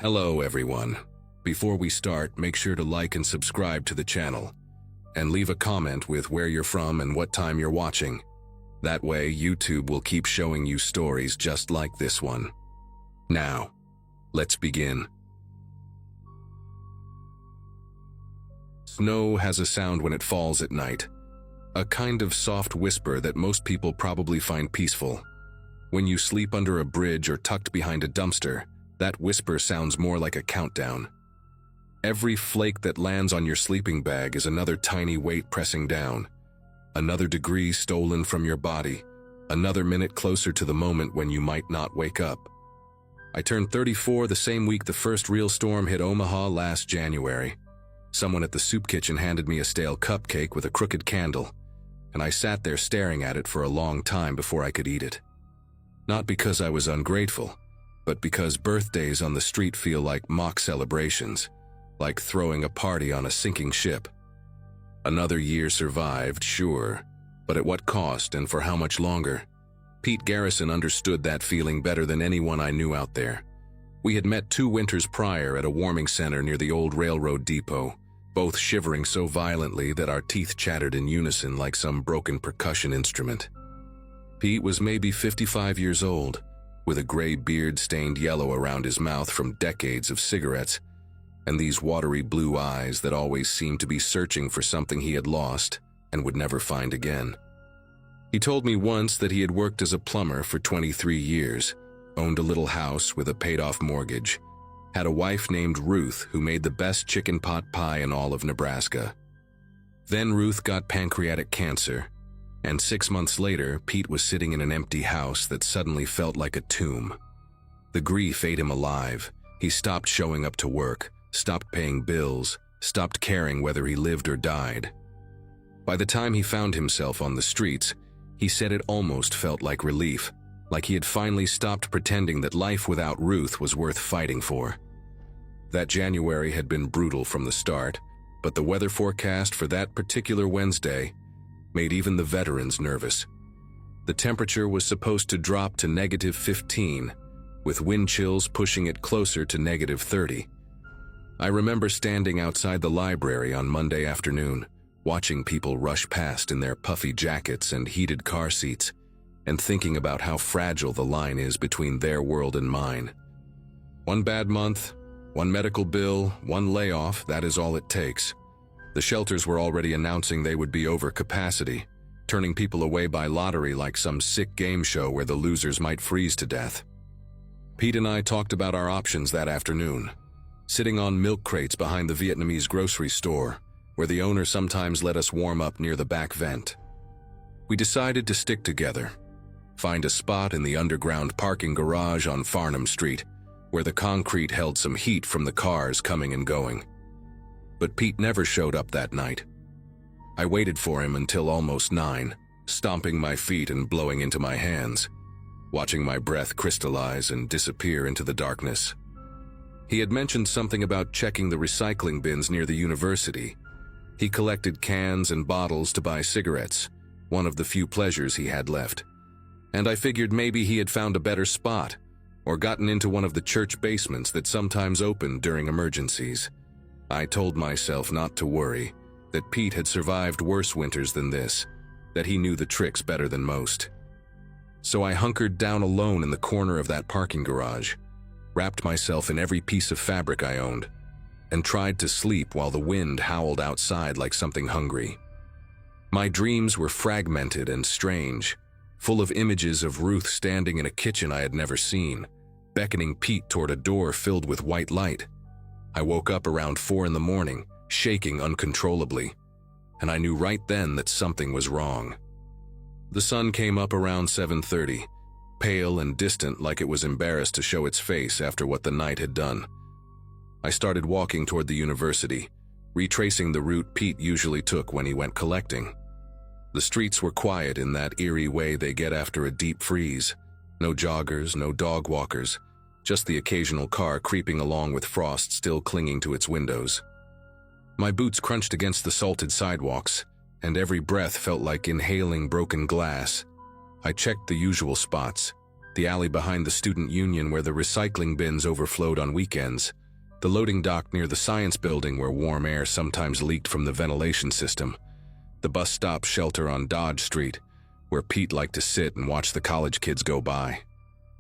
Hello everyone. Before we start, make sure to like and subscribe to the channel. And leave a comment with where you're from and what time you're watching. That way, YouTube will keep showing you stories just like this one. Now, let's begin. Snow has a sound when it falls at night. A kind of soft whisper that most people probably find peaceful. When you sleep under a bridge or tucked behind a dumpster, that whisper sounds more like a countdown. Every flake that lands on your sleeping bag is another tiny weight pressing down. Another degree stolen from your body. Another minute closer to the moment when you might not wake up. I turned 34 the same week the first real storm hit Omaha last January. Someone at the soup kitchen handed me a stale cupcake with a crooked candle, and I sat there staring at it for a long time before I could eat it. Not because I was ungrateful, but because birthdays on the street feel like mock celebrations, like throwing a party on a sinking ship. Another year survived, sure, but at what cost and for how much longer? Pete Garrison understood that feeling better than anyone I knew out there. We had met 2 winters prior at a warming center near the old railroad depot, both shivering so violently that our teeth chattered in unison like some broken percussion instrument. Pete was maybe 55 years old, with a gray beard stained yellow around his mouth from decades of cigarettes, and these watery blue eyes that always seemed to be searching for something he had lost and would never find again. He told me once that he had worked as a plumber for 23 years, owned a little house with a paid-off mortgage, had a wife named Ruth who made the best chicken pot pie in all of Nebraska. Then Ruth got pancreatic cancer, and 6 months later, Pete was sitting in an empty house that suddenly felt like a tomb. The grief ate him alive. He stopped showing up to work, stopped paying bills, stopped caring whether he lived or died. By the time he found himself on the streets, he said it almost felt like relief, like he had finally stopped pretending that life without Ruth was worth fighting for. That January had been brutal from the start, but the weather forecast for that particular Wednesday made even the veterans nervous. The temperature was supposed to drop to -15, with wind chills pushing it closer to -30. I remember standing outside the library on Monday afternoon, watching people rush past in their puffy jackets and heated car seats, and thinking about how fragile the line is between their world and mine. One bad month, one medical bill, one layoff, that is all it takes. The shelters were already announcing they would be over capacity, turning people away by lottery like some sick game show where the losers might freeze to death. Pete and I talked about our options that afternoon, sitting on milk crates behind the Vietnamese grocery store, where the owner sometimes let us warm up near the back vent. We decided to stick together, find a spot in the underground parking garage on Farnham Street, where the concrete held some heat from the cars coming and going. But Pete never showed up that night. I waited for him until almost 9, stomping my feet and blowing into my hands, watching my breath crystallize and disappear into the darkness. He had mentioned something about checking the recycling bins near the university. He collected cans and bottles to buy cigarettes, one of the few pleasures he had left. And I figured maybe he had found a better spot, or gotten into one of the church basements that sometimes opened during emergencies. I told myself not to worry, that Pete had survived worse winters than this, that he knew the tricks better than most. So I hunkered down alone in the corner of that parking garage, wrapped myself in every piece of fabric I owned, and tried to sleep while the wind howled outside like something hungry. My dreams were fragmented and strange, full of images of Ruth standing in a kitchen I had never seen, beckoning Pete toward a door filled with white light. I woke up around 4 in the morning, shaking uncontrollably, and I knew right then that something was wrong. The sun came up around 7:30, pale and distant like it was embarrassed to show its face after what the night had done. I started walking toward the university, retracing the route Pete usually took when he went collecting. The streets were quiet in that eerie way they get after a deep freeze. No joggers, no dog walkers, just the occasional car creeping along with frost still clinging to its windows. My boots crunched against the salted sidewalks, and every breath felt like inhaling broken glass. I checked the usual spots, The alley behind the student union where the recycling bins overflowed on weekends. The loading dock near the science building where warm air sometimes leaked from the ventilation system. The bus stop shelter on Dodge Street, where Pete liked to sit and watch the college kids go by.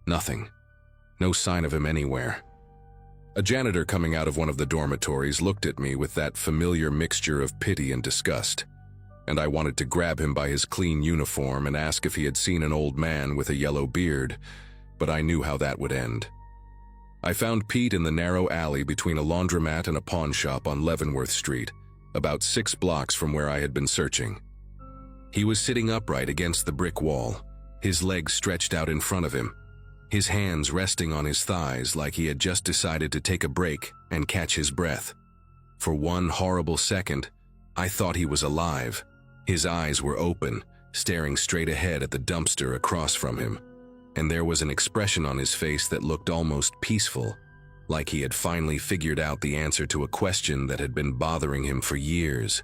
Nothing. No sign of him anywhere. A janitor coming out of one of the dormitories looked at me with that familiar mixture of pity and disgust, and I wanted to grab him by his clean uniform and ask if he had seen an old man with a yellow beard, but I knew how that would end. I found Pete in the narrow alley between a laundromat and a pawn shop on Leavenworth Street, about 6 blocks from where I had been searching. He was sitting upright against the brick wall, his legs stretched out in front of him, his hands resting on his thighs like he had just decided to take a break and catch his breath. For one horrible second, I thought he was alive. His eyes were open, staring straight ahead at the dumpster across from him, and there was an expression on his face that looked almost peaceful, like he had finally figured out the answer to a question that had been bothering him for years.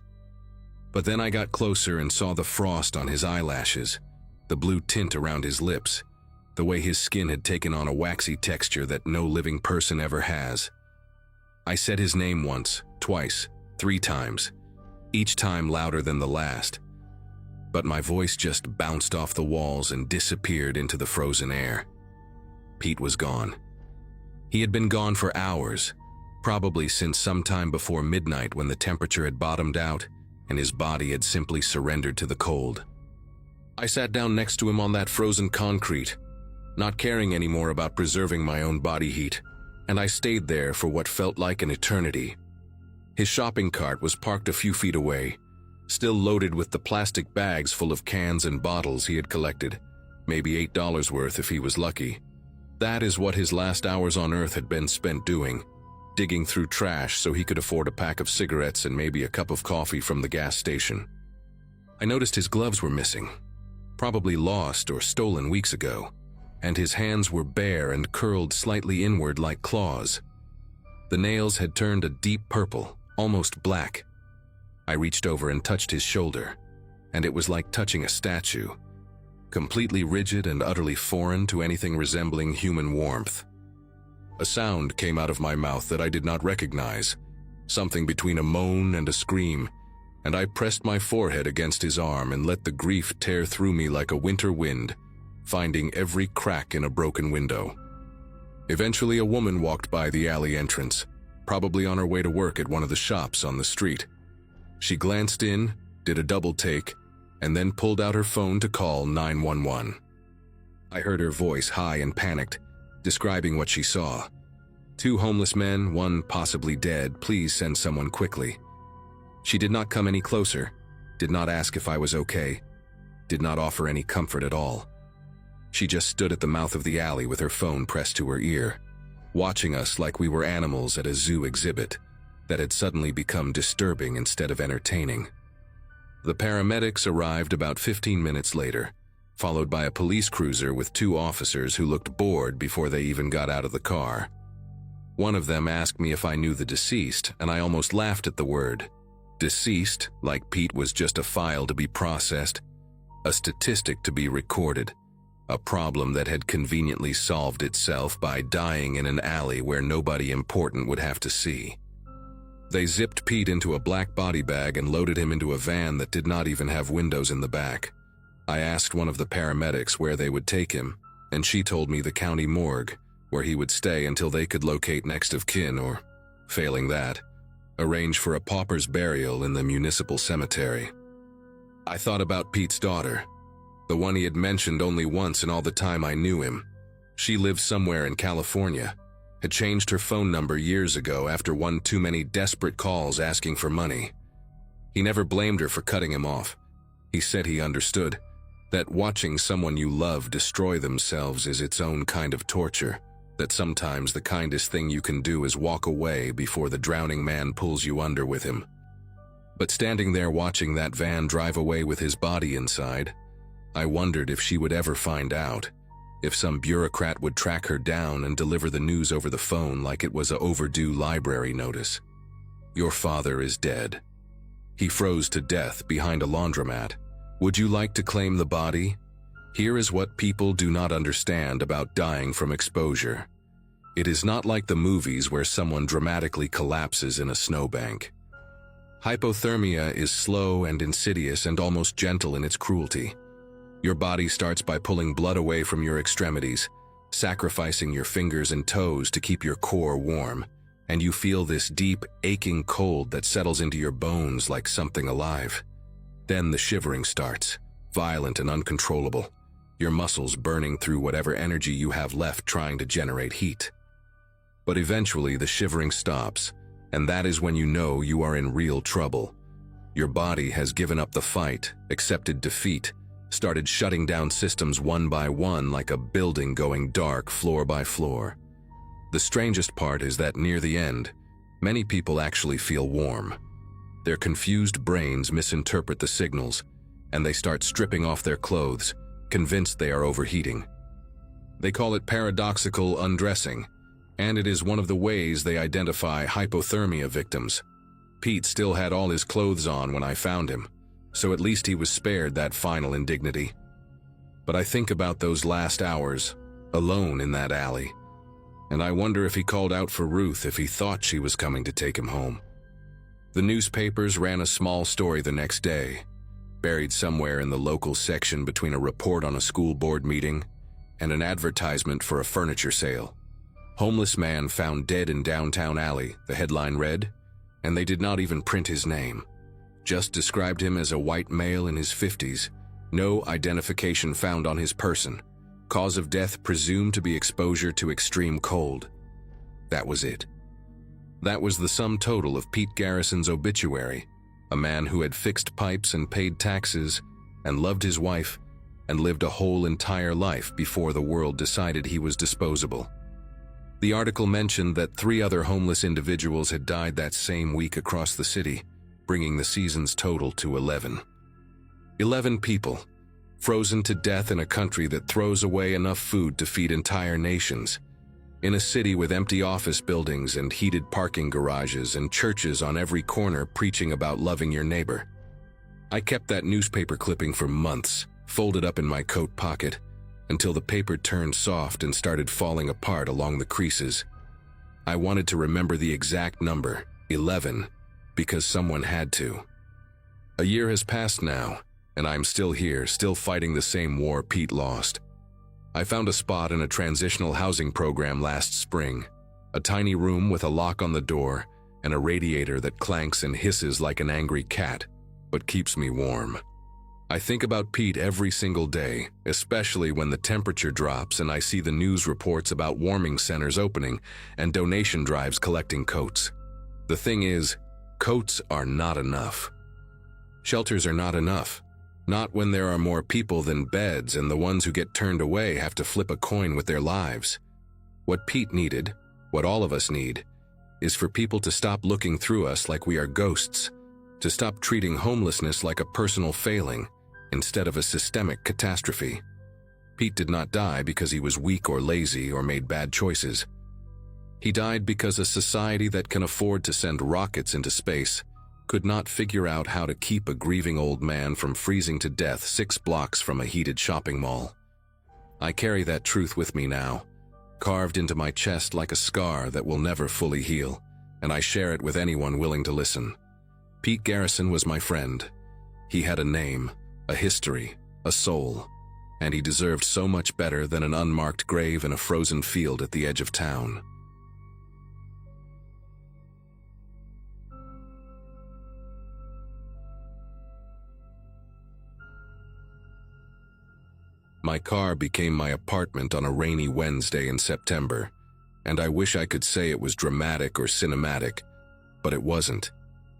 But then I got closer and saw the frost on his eyelashes, the blue tint around his lips, the way his skin had taken on a waxy texture that no living person ever has. I said his name once, twice, 3 times, each time louder than the last. But my voice just bounced off the walls and disappeared into the frozen air. Pete was gone. He had been gone for hours, probably since sometime before midnight when the temperature had bottomed out and his body had simply surrendered to the cold. I sat down next to him on that frozen concrete, not caring anymore about preserving my own body heat, and I stayed there for what felt like an eternity. His shopping cart was parked a few feet away, still loaded with the plastic bags full of cans and bottles he had collected, maybe $8 worth if he was lucky. That is what his last hours on Earth had been spent doing, digging through trash so he could afford a pack of cigarettes and maybe a cup of coffee from the gas station. I noticed his gloves were missing, probably lost or stolen weeks ago, and his hands were bare and curled slightly inward like claws. The nails had turned a deep purple, almost black. I reached over and touched his shoulder, and it was like touching a statue, completely rigid and utterly foreign to anything resembling human warmth. A sound came out of my mouth that I did not recognize, something between a moan and a scream, and I pressed my forehead against his arm and let the grief tear through me like a winter wind, finding every crack in a broken window. Eventually, a woman walked by the alley entrance, probably on her way to work at one of the shops on the street. She glanced in, did a double take, and then pulled out her phone to call 911. I heard her voice high and panicked, describing what she saw. 2 homeless men, one possibly dead, please send someone quickly. She did not come any closer, did not ask if I was okay, did not offer any comfort at all. She just stood at the mouth of the alley with her phone pressed to her ear, watching us like we were animals at a zoo exhibit that had suddenly become disturbing instead of entertaining. The paramedics arrived about 15 minutes later, followed by a police cruiser with 2 officers who looked bored before they even got out of the car. One of them asked me if I knew the deceased, and I almost laughed at the word. Deceased, like Pete was just a file to be processed, a statistic to be recorded, a problem that had conveniently solved itself by dying in an alley where nobody important would have to see. They zipped Pete into a black body bag and loaded him into a van that did not even have windows in the back. I asked one of the paramedics where they would take him, and she told me the county morgue, where he would stay until they could locate next of kin or, failing that, arrange for a pauper's burial in the municipal cemetery. I thought about Pete's daughter, the one he had mentioned only once in all the time I knew him. She lived somewhere in California, had changed her phone number years ago after one too many desperate calls asking for money. He never blamed her for cutting him off. He said he understood that watching someone you love destroy themselves is its own kind of torture, that sometimes the kindest thing you can do is walk away before the drowning man pulls you under with him. But standing there watching that van drive away with his body inside, I wondered if she would ever find out, if some bureaucrat would track her down and deliver the news over the phone like it was an overdue library notice. Your father is dead. He froze to death behind a laundromat. Would you like to claim the body? Here is what people do not understand about dying from exposure. It is not like the movies where someone dramatically collapses in a snowbank. Hypothermia is slow and insidious and almost gentle in its cruelty. Your body starts by pulling blood away from your extremities, sacrificing your fingers and toes to keep your core warm, and you feel this deep, aching cold that settles into your bones like something alive. Then the shivering starts, violent and uncontrollable, your muscles burning through whatever energy you have left trying to generate heat. But eventually the shivering stops, and that is when you know you are in real trouble. Your body has given up the fight, accepted defeat, started shutting down systems one by one like a building going dark floor by floor. The strangest part is that near the end, many people actually feel warm. Their confused brains misinterpret the signals, and they start stripping off their clothes, convinced they are overheating. They call it paradoxical undressing, and it is one of the ways they identify hypothermia victims. Pete still had all his clothes on when I found him, so at least he was spared that final indignity. But I think about those last hours, alone in that alley, and I wonder if he called out for Ruth if he thought she was coming to take him home. The newspapers ran a small story the next day, buried somewhere in the local section between a report on a school board meeting and an advertisement for a furniture sale. Homeless man found dead in downtown alley, the headline read, and they did not even print his name. Just described him as a white male in his 50s, no identification found on his person. Cause of death presumed to be exposure to extreme cold. That was it. That was the sum total of Pete Garrison's obituary, a man who had fixed pipes and paid taxes and loved his wife and lived a whole entire life before the world decided he was disposable. The article mentioned that 3 other homeless individuals had died that same week across the city, bringing the season's total to 11. 11 people, frozen to death in a country that throws away enough food to feed entire nations, in a city with empty office buildings and heated parking garages and churches on every corner preaching about loving your neighbor. I kept that newspaper clipping for months, folded up in my coat pocket, until the paper turned soft and started falling apart along the creases. I wanted to remember the exact number, 11, because someone had to. A year has passed now, and I'm still here, still fighting the same war Pete lost. I found a spot in a transitional housing program last spring, a tiny room with a lock on the door and a radiator that clanks and hisses like an angry cat, but keeps me warm. I think about Pete every single day, especially when the temperature drops and I see the news reports about warming centers opening and donation drives collecting coats. The thing is, coats are not enough. Shelters are not enough. Not when there are more people than beds and the ones who get turned away have to flip a coin with their lives. What Pete needed, what all of us need, is for people to stop looking through us like we are ghosts, to stop treating homelessness like a personal failing instead of a systemic catastrophe. Pete did not die because he was weak or lazy or made bad choices. He died because a society that can afford to send rockets into space could not figure out how to keep a grieving old man from freezing to death 6 blocks from a heated shopping mall. I carry that truth with me now, carved into my chest like a scar that will never fully heal, and I share it with anyone willing to listen. Pete Garrison was my friend. He had a name, a history, a soul, and he deserved so much better than an unmarked grave in a frozen field at the edge of town. My car became my apartment on a rainy Wednesday in September, and I wish I could say it was dramatic or cinematic, but it wasn't.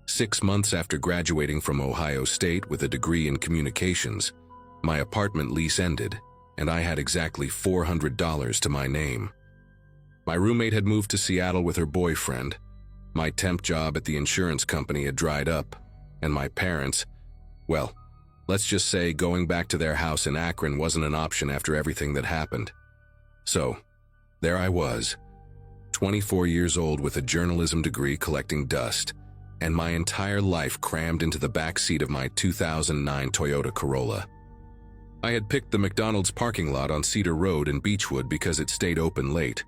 6 months after graduating from Ohio State with a degree in communications, my apartment lease ended, and I had exactly $400 to my name. My roommate had moved to Seattle with her boyfriend, my temp job at the insurance company had dried up, and my parents, well, let's just say going back to their house in Akron wasn't an option after everything that happened. So, there I was, 24 years old with a journalism degree collecting dust, and my entire life crammed into the back seat of my 2009 Toyota Corolla. I had picked the McDonald's parking lot on Cedar Road in Beechwood because it stayed open late,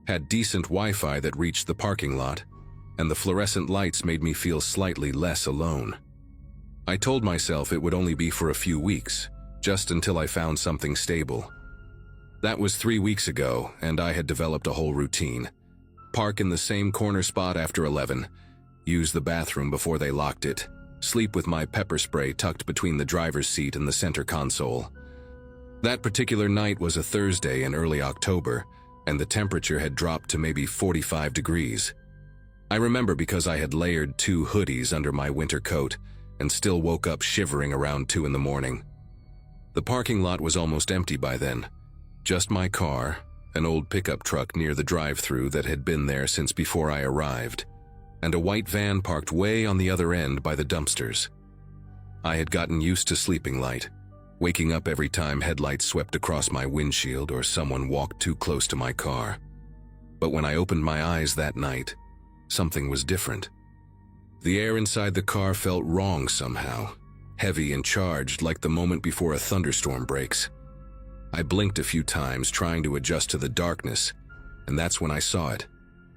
had decent Wi-Fi that reached the parking lot, and the fluorescent lights made me feel slightly less alone. I told myself it would only be for a few weeks, just until I found something stable. That was 3 weeks ago, and I had developed a whole routine. Park in the same corner spot after 11, use the bathroom before they locked it, sleep with my pepper spray tucked between the driver's seat and the center console. That particular night was a Thursday in early October, and the temperature had dropped to maybe 45 degrees. I remember because I had layered 2 hoodies under my winter coat and still woke up shivering around 2 in the morning. The parking lot was almost empty by then. Just my car, an old pickup truck near the drive-thru that had been there since before I arrived, and a white van parked way on the other end by the dumpsters. I had gotten used to sleeping light, waking up every time headlights swept across my windshield or someone walked too close to my car. But when I opened my eyes that night, something was different. The air inside the car felt wrong somehow, heavy and charged like the moment before a thunderstorm breaks. I blinked a few times trying to adjust to the darkness, and that's when I saw it.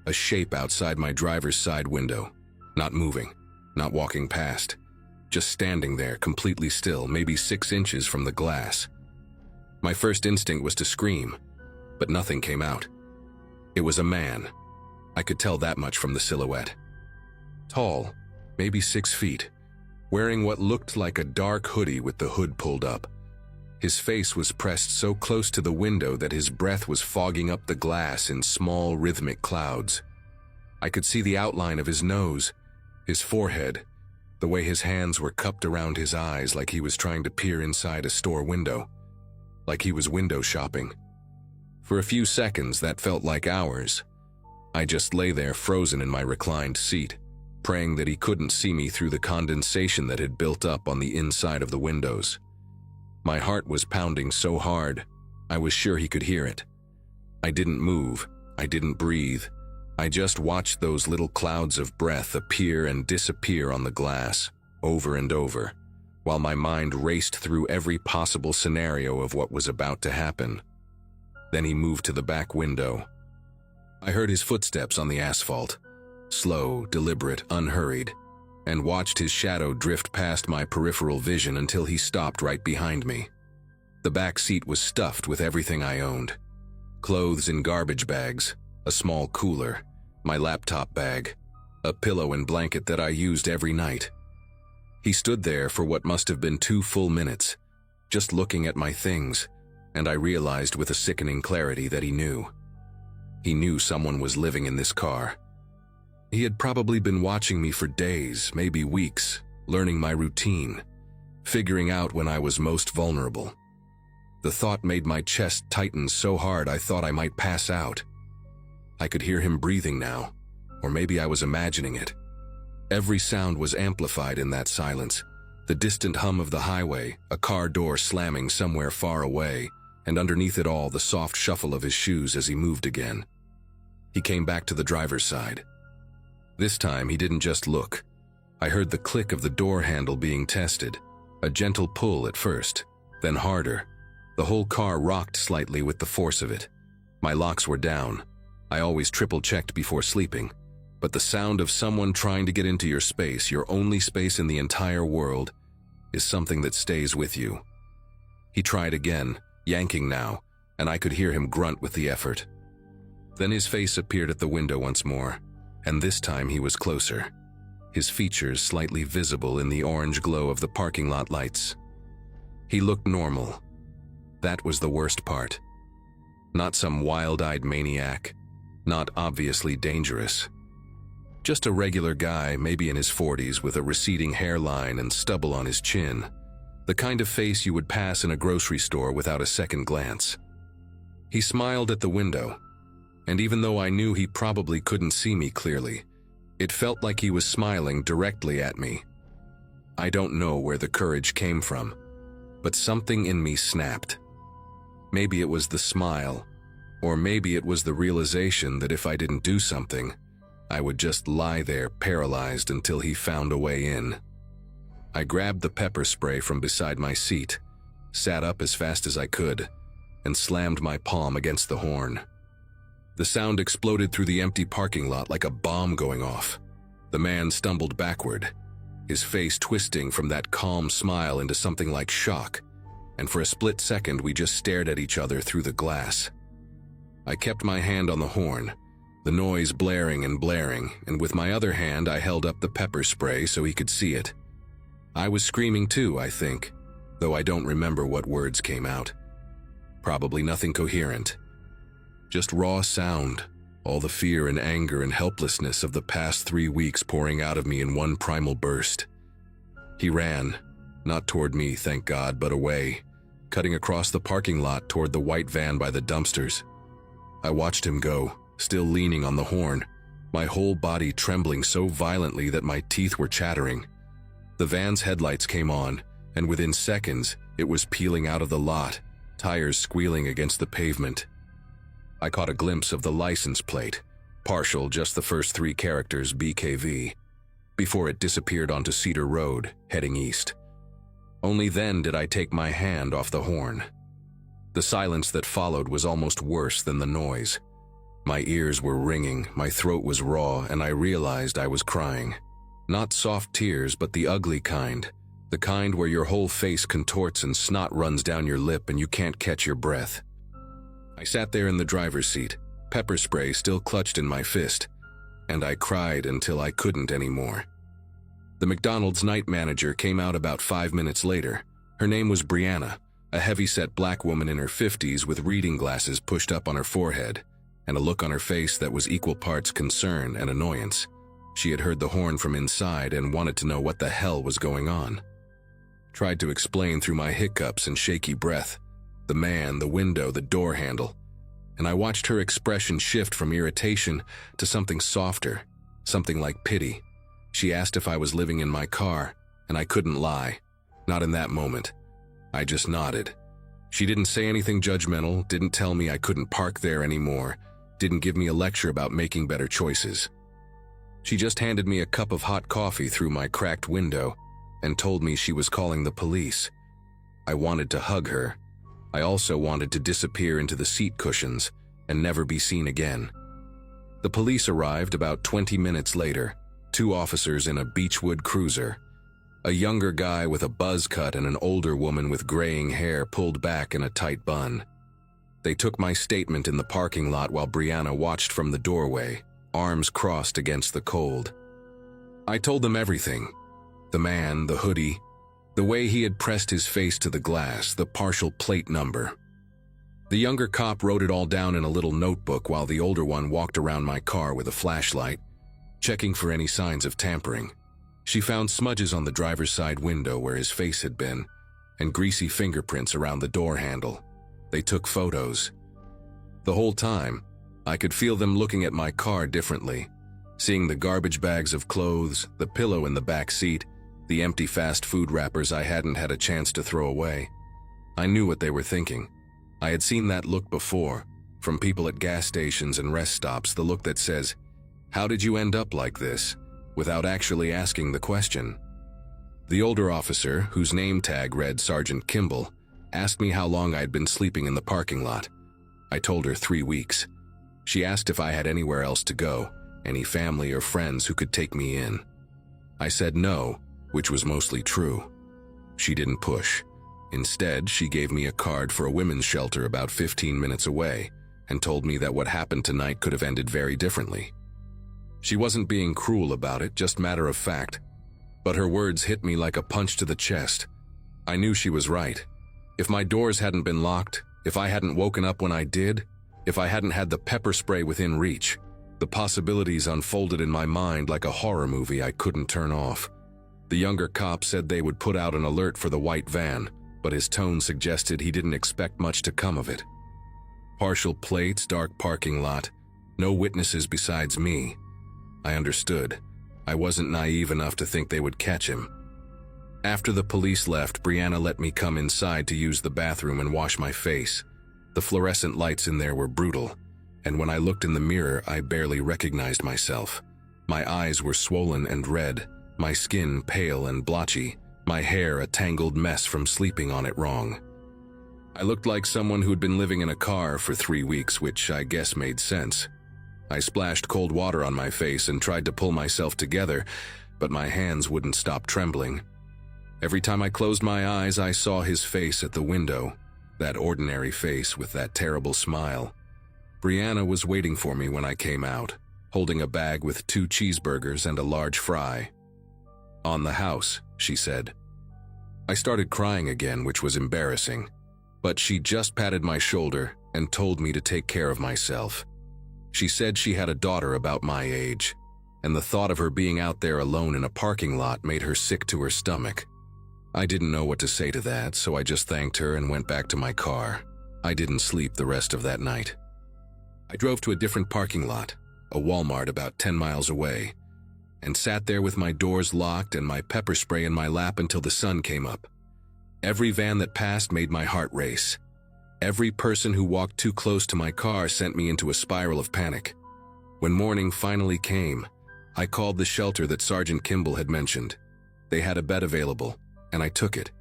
A shape outside my driver's side window, not moving, not walking past, just standing there completely still, maybe 6 inches from the glass. My first instinct was to scream, but nothing came out. It was a man. I could tell that much from the silhouette. Tall, maybe 6 feet, wearing what looked like a dark hoodie with the hood pulled up. His face was pressed so close to the window that his breath was fogging up the glass in small, rhythmic clouds. I could see the outline of his nose, his forehead, the way his hands were cupped around his eyes like he was trying to peer inside a store window, like he was window shopping. For a few seconds, that felt like hours. I just lay there frozen in my reclined seat, praying that he couldn't see me through the condensation that had built up on the inside of the windows. My heart was pounding so hard, I was sure he could hear it. I didn't move, I didn't breathe. I just watched those little clouds of breath appear and disappear on the glass, over and over, while my mind raced through every possible scenario of what was about to happen. Then he moved to the back window. I heard his footsteps on the asphalt, slow, deliberate, unhurried, and watched his shadow drift past my peripheral vision until he stopped right behind me. The back seat was stuffed with everything I owned. Clothes in garbage bags, a small cooler, my laptop bag, a pillow and blanket that I used every night. He stood there for what must have been 2 full minutes, just looking at my things, and I realized with a sickening clarity that he knew. He knew someone was living in this car. He had probably been watching me for days, maybe weeks, learning my routine, figuring out when I was most vulnerable. The thought made my chest tighten so hard I thought I might pass out. I could hear him breathing now, or maybe I was imagining it. Every sound was amplified in that silence. The distant hum of the highway, a car door slamming somewhere far away, and underneath it all the soft shuffle of his shoes as he moved again. He came back to the driver's side. This time he didn't just look. I heard the click of the door handle being tested, a gentle pull at first, then harder. The whole car rocked slightly with the force of it. My locks were down. I always triple-checked before sleeping, but the sound of someone trying to get into your space, your only space in the entire world, is something that stays with you. He tried again, yanking now, and I could hear him grunt with the effort. Then his face appeared at the window once more, and this time he was closer, his features slightly visible in the orange glow of the parking lot lights. He looked normal. That was the worst part. Not some wild-eyed maniac, not obviously dangerous. Just a regular guy, maybe in his 40s, with a receding hairline and stubble on his chin, the kind of face you would pass in a grocery store without a second glance. He smiled at the window, and even though I knew he probably couldn't see me clearly, it felt like he was smiling directly at me. I don't know where the courage came from, but something in me snapped. Maybe it was the smile, or maybe it was the realization that if I didn't do something, I would just lie there paralyzed until he found a way in. I grabbed the pepper spray from beside my seat, sat up as fast as I could, and slammed my palm against the horn. The sound exploded through the empty parking lot like a bomb going off. The man stumbled backward, his face twisting from that calm smile into something like shock, and for a split second we just stared at each other through the glass. I kept my hand on the horn, the noise blaring, and with my other hand I held up the pepper spray so he could see it. I was screaming too, I think, though I don't remember what words came out. Probably nothing coherent. Just raw sound, all the fear and anger and helplessness of the past 3 weeks pouring out of me in one primal burst. He ran, not toward me, thank God, but away, cutting across the parking lot toward the white van by the dumpsters. I watched him go, still leaning on the horn, my whole body trembling so violently that my teeth were chattering. The van's headlights came on, and within seconds, it was peeling out of the lot, tires squealing against the pavement. I caught a glimpse of the license plate, partial, just the first 3 characters, BKV, before it disappeared onto Cedar Road, heading east. Only then did I take my hand off the horn. The silence that followed was almost worse than the noise. My ears were ringing, my throat was raw, and I realized I was crying. Not soft tears, but the ugly kind. The kind where your whole face contorts and snot runs down your lip and you can't catch your breath. I sat there in the driver's seat, pepper spray still clutched in my fist, and I cried until I couldn't anymore. The McDonald's night manager came out about 5 minutes later. Her name was Brianna, a heavy-set black woman in her 50s with reading glasses pushed up on her forehead, and a look on her face that was equal parts concern and annoyance. She had heard the horn from inside and wanted to know what the hell was going on. Tried to explain through my hiccups and shaky breath. The man, the window, the door handle. And I watched her expression shift from irritation to something softer, something like pity. She asked if I was living in my car, and I couldn't lie. Not in that moment. I just nodded. She didn't say anything judgmental, didn't tell me I couldn't park there anymore, didn't give me a lecture about making better choices. She just handed me a cup of hot coffee through my cracked window and told me she was calling the police. I wanted to hug her. I also wanted to disappear into the seat cushions and never be seen again. The police arrived about 20 minutes later, 2 officers in a Beechwood cruiser. A younger guy with a buzz cut and an older woman with graying hair pulled back in a tight bun. They took my statement in the parking lot while Brianna watched from the doorway, arms crossed against the cold. I told them everything. The man, the hoodie, the way he had pressed his face to the glass, the partial plate number. The younger cop wrote it all down in a little notebook while the older one walked around my car with a flashlight, checking for any signs of tampering. She found smudges on the driver's side window where his face had been, and greasy fingerprints around the door handle. They took photos. The whole time, I could feel them looking at my car differently, seeing the garbage bags of clothes, the pillow in the back seat, the empty fast food wrappers I hadn't had a chance to throw away. I knew what they were thinking. I had seen that look before, from people at gas stations and rest stops, the look that says, "How did you end up like this?" without actually asking the question. The older officer, whose name tag read Sergeant Kimball, asked me how long I'd been sleeping in the parking lot. I told her 3 weeks. She asked if I had anywhere else to go, any family or friends who could take me in. I said no, which was mostly true. She didn't push. Instead, she gave me a card for a women's shelter about 15 minutes away and told me that what happened tonight could have ended very differently. She wasn't being cruel about it, just matter of fact. But her words hit me like a punch to the chest. I knew she was right. If my doors hadn't been locked, if I hadn't woken up when I did, if I hadn't had the pepper spray within reach, the possibilities unfolded in my mind like a horror movie I couldn't turn off. The younger cop said they would put out an alert for the white van, but his tone suggested he didn't expect much to come of it. Partial plates, dark parking lot, no witnesses besides me. I understood. I wasn't naive enough to think they would catch him. After the police left, Brianna let me come inside to use the bathroom and wash my face. The fluorescent lights in there were brutal, and when I looked in the mirror, I barely recognized myself. My eyes were swollen and red, my skin pale and blotchy, my hair a tangled mess from sleeping on it wrong. I looked like someone who'd been living in a car for 3 weeks, which I guess made sense. I splashed cold water on my face and tried to pull myself together, but my hands wouldn't stop trembling. Every time I closed my eyes, I saw his face at the window, that ordinary face with that terrible smile. Brianna was waiting for me when I came out, holding a bag with 2 cheeseburgers and a large fry. "On the house," she said. I started crying again, which was embarrassing, but she just patted my shoulder and told me to take care of myself. She said she had a daughter about my age, and the thought of her being out there alone in a parking lot made her sick to her stomach. I didn't know what to say to that, so I just thanked her and went back to my car. I didn't sleep the rest of that night. I drove to a different parking lot, a Walmart about 10 miles away, and sat there with my doors locked and my pepper spray in my lap until the sun came up. Every van that passed made my heart race. Every person who walked too close to my car sent me into a spiral of panic. When morning finally came, I called the shelter that Sergeant Kimball had mentioned. They had a bed available, and I took it.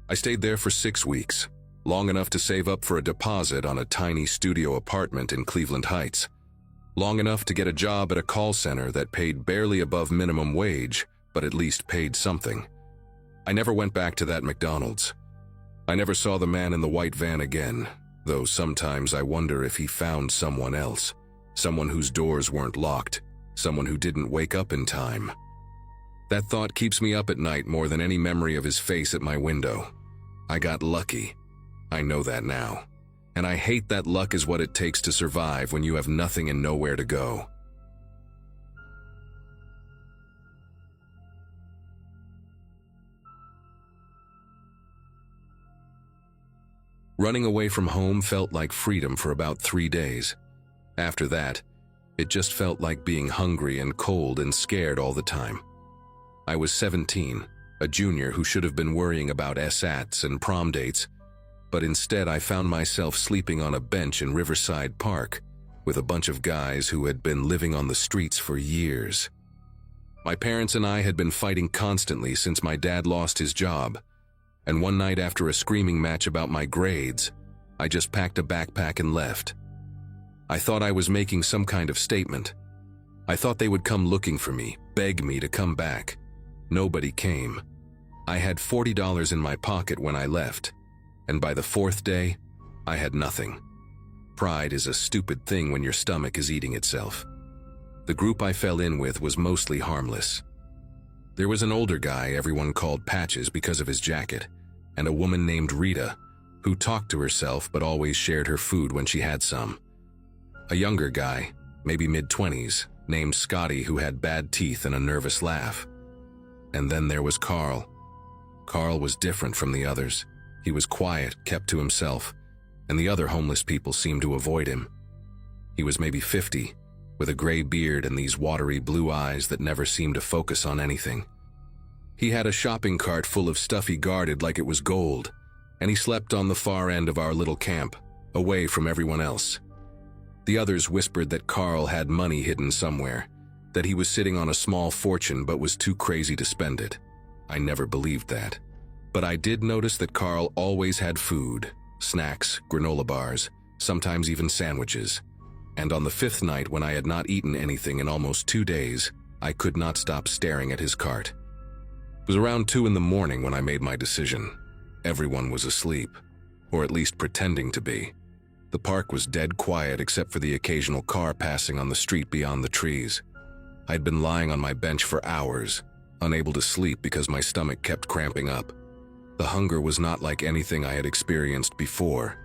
I stayed there for 6 weeks, long enough to save up for a deposit on a tiny studio apartment in Cleveland Heights, long enough to get a job at a call center that paid barely above minimum wage, but at least paid something. I never went back to that McDonald's. I never saw the man in the white van again, though sometimes I wonder if he found someone else, someone whose doors weren't locked, someone who didn't wake up in time. That thought keeps me up at night more than any memory of his face at my window. I got lucky. I know that now. And I hate that luck is what it takes to survive when you have nothing and nowhere to go. Running away from home felt like freedom for about 3 days. After that, it just felt like being hungry and cold and scared all the time. I was 17, a junior who should have been worrying about SATs and prom dates, but instead I found myself sleeping on a bench in Riverside Park with a bunch of guys who had been living on the streets for years. My parents and I had been fighting constantly since my dad lost his job, and one night after a screaming match about my grades, I just packed a backpack and left. I thought I was making some kind of statement. I thought they would come looking for me, beg me to come back. Nobody came. I had $40 in my pocket when I left, and by the 4th day, I had nothing. Pride is a stupid thing when your stomach is eating itself. The group I fell in with was mostly harmless. There was an older guy everyone called Patches because of his jacket, and a woman named Rita, who talked to herself but always shared her food when she had some. A younger guy, maybe mid-20s, named Scotty, who had bad teeth and a nervous laugh. And then there was Carl. Carl was different from the others. He was quiet, kept to himself, and the other homeless people seemed to avoid him. He was maybe 50, with a gray beard and these watery blue eyes that never seemed to focus on anything. He had a shopping cart full of stuff he guarded like it was gold, and he slept on the far end of our little camp, away from everyone else. The others whispered that Carl had money hidden somewhere, that he was sitting on a small fortune but was too crazy to spend it. I never believed that. But I did notice that Carl always had food, snacks, granola bars, sometimes even sandwiches. And on the 5th night, when I had not eaten anything in almost 2 days, I could not stop staring at his cart. It was around 2 in the morning when I made my decision. Everyone was asleep, or at least pretending to be. The park was dead quiet except for the occasional car passing on the street beyond the trees. I'd been lying on my bench for hours, unable to sleep because my stomach kept cramping up. The hunger was not like anything I had experienced before.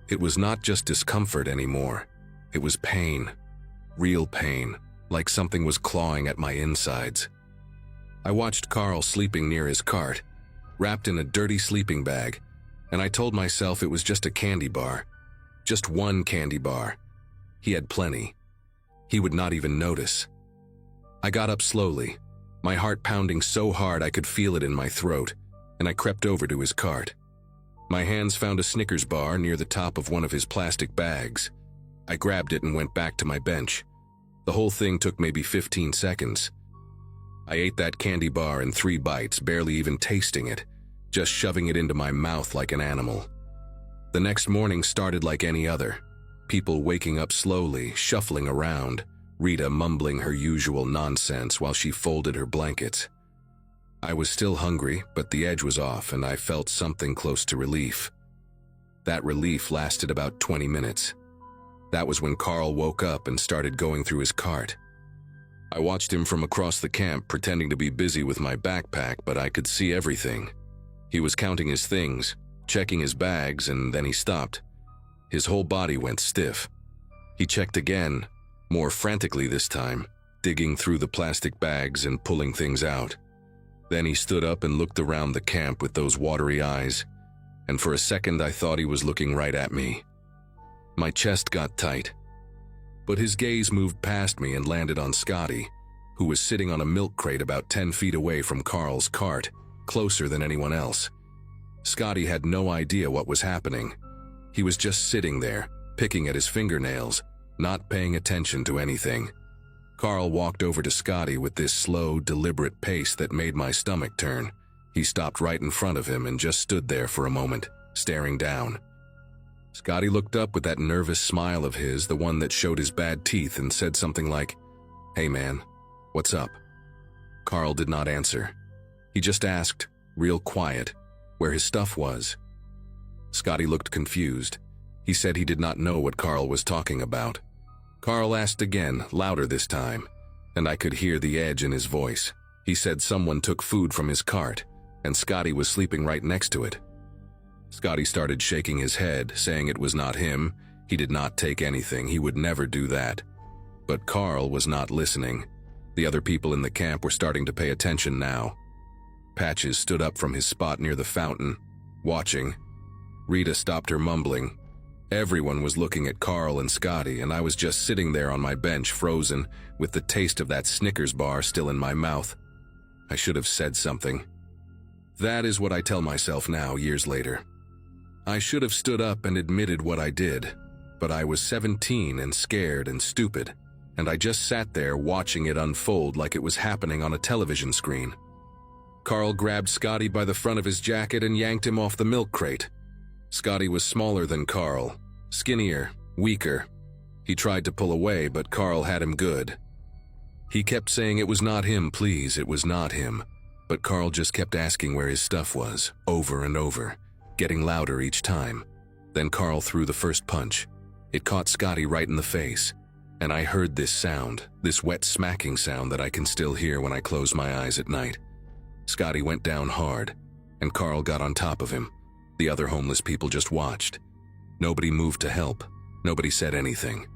It was not just discomfort anymore. It was pain, real pain, like something was clawing at my insides. I watched Carl sleeping near his cart, wrapped in a dirty sleeping bag, and I told myself it was just a candy bar. Just one candy bar. He had plenty. He would not even notice. I got up slowly, my heart pounding so hard I could feel it in my throat, and I crept over to his cart. My hands found a Snickers bar near the top of one of his plastic bags. I grabbed it and went back to my bench. The whole thing took maybe 15 seconds. I ate that candy bar in 3 bites, barely even tasting it, just shoving it into my mouth like an animal. The next morning started like any other. People waking up slowly, shuffling around, Rita mumbling her usual nonsense while she folded her blankets. I was still hungry, but the edge was off and I felt something close to relief. That relief lasted about 20 minutes. That was when Carl woke up and started going through his cart. I watched him from across the camp, pretending to be busy with my backpack, but I could see everything. He was counting his things, checking his bags, and then he stopped. His whole body went stiff. He checked again, more frantically this time, digging through the plastic bags and pulling things out. Then he stood up and looked around the camp with those watery eyes, and for a second I thought he was looking right at me. My chest got tight. But his gaze moved past me and landed on Scotty, who was sitting on a milk crate about 10 feet away from Carl's cart, closer than anyone else. Scotty had no idea what was happening. He was just sitting there, picking at his fingernails, not paying attention to anything. Carl walked over to Scotty with this slow, deliberate pace that made my stomach turn. He stopped right in front of him and just stood there for a moment, staring down. Scotty looked up with that nervous smile of his, the one that showed his bad teeth, and said something like, "Hey man, what's up?" Carl did not answer. He just asked, real quiet, where his stuff was. Scotty looked confused. He said he did not know what Carl was talking about. Carl asked again, louder this time, and I could hear the edge in his voice. He said someone took food from his cart, and Scotty was sleeping right next to it. Scotty started shaking his head, saying it was not him. He did not take anything. He would never do that. But Carl was not listening. The other people in the camp were starting to pay attention now. Patches stood up from his spot near the fountain, watching. Rita stopped her mumbling. Everyone was looking at Carl and Scotty, and I was just sitting there on my bench, frozen, with the taste of that Snickers bar still in my mouth. I should have said something. That is what I tell myself now, years later. I should have stood up and admitted what I did, but I was 17 and scared and stupid, and I just sat there watching it unfold like it was happening on a television screen. Carl grabbed Scotty by the front of his jacket and yanked him off the milk crate. Scotty was smaller than Carl, skinnier, weaker. He tried to pull away, but Carl had him good. He kept saying it was not him, please, it was not him. But Carl just kept asking where his stuff was, over and over, getting louder each time. Then Carl threw the first punch. It caught Scotty right in the face, and I heard this sound, this wet smacking sound that I can still hear when I close my eyes at night. Scotty went down hard, and Carl got on top of him. The other homeless people just watched. Nobody moved to help. Nobody said anything.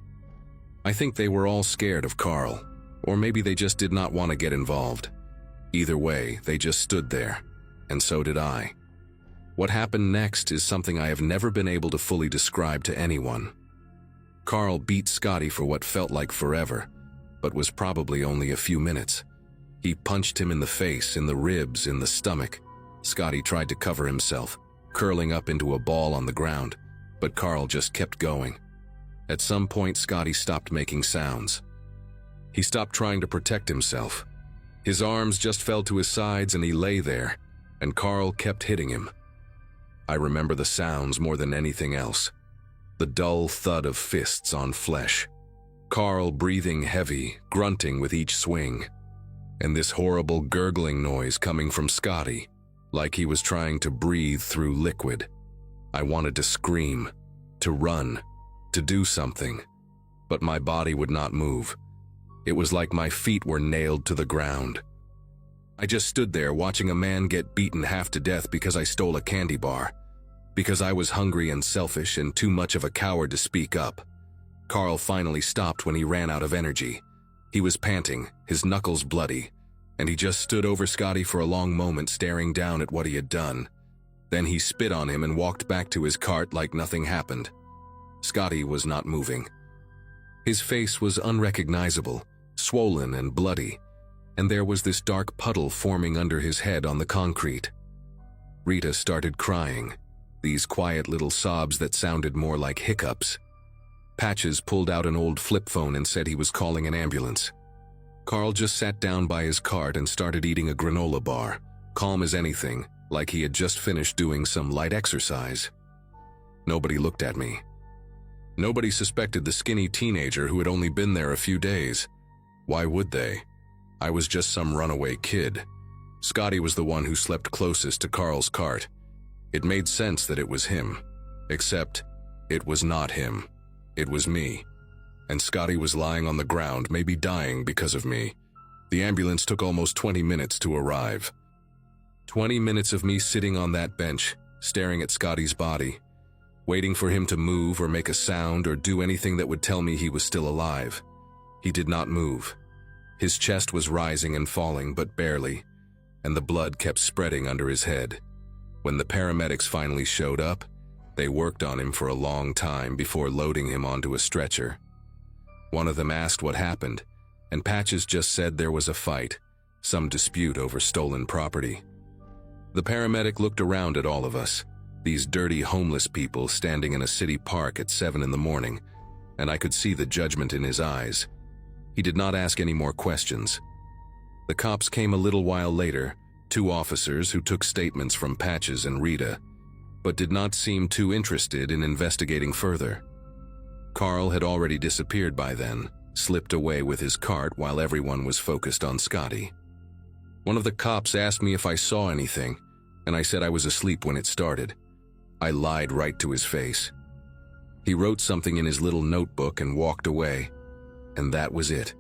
I think they were all scared of Carl, or maybe they just did not want to get involved. Either way, they just stood there, and so did I. What happened next is something I have never been able to fully describe to anyone. Carl beat Scotty for what felt like forever, but was probably only a few minutes. He punched him in the face, in the ribs, in the stomach. Scotty tried to cover himself, curling up into a ball on the ground, but Carl just kept going. At some point, Scotty stopped making sounds. He stopped trying to protect himself. His arms just fell to his sides and he lay there, and Carl kept hitting him. I remember the sounds more than anything else. The dull thud of fists on flesh. Carl breathing heavy, grunting with each swing. And this horrible gurgling noise coming from Scotty, like he was trying to breathe through liquid. I wanted to scream, to run, to do something, but my body would not move. It was like my feet were nailed to the ground. I just stood there watching a man get beaten half to death because I stole a candy bar, because I was hungry and selfish and too much of a coward to speak up. Carl finally stopped when he ran out of energy. He was panting, his knuckles bloody, and he just stood over Scotty for a long moment staring down at what he had done. Then he spit on him and walked back to his cart like nothing happened. Scotty was not moving. His face was unrecognizable, swollen and bloody, and there was this dark puddle forming under his head on the concrete. Rita started crying, these quiet little sobs that sounded more like hiccups. Patches pulled out an old flip phone and said he was calling an ambulance. Carl just sat down by his cart and started eating a granola bar, calm as anything, like he had just finished doing some light exercise. Nobody looked at me. Nobody suspected the skinny teenager who had only been there a few days. Why would they? I was just some runaway kid. Scotty was the one who slept closest to Carl's cart. It made sense that it was him. Except, it was not him. It was me. And Scotty was lying on the ground, maybe dying because of me. The ambulance took almost 20 minutes to arrive. 20 minutes of me sitting on that bench, staring at Scotty's body, waiting for him to move or make a sound or do anything that would tell me he was still alive. He did not move. His chest was rising and falling, but barely, and the blood kept spreading under his head. When the paramedics finally showed up, they worked on him for a long time before loading him onto a stretcher. One of them asked what happened, and Patches just said there was a fight, some dispute over stolen property. The paramedic looked around at all of us, these dirty homeless people standing in a city park at 7 in the morning, and I could see the judgment in his eyes. He did not ask any more questions. The cops came a little while later, 2 officers who took statements from Patches and Rita, but did not seem too interested in investigating further. Carl had already disappeared by then, slipped away with his cart while everyone was focused on Scotty. One of the cops asked me if I saw anything, and I said I was asleep when it started. I lied right to his face. He wrote something in his little notebook and walked away, and that was it.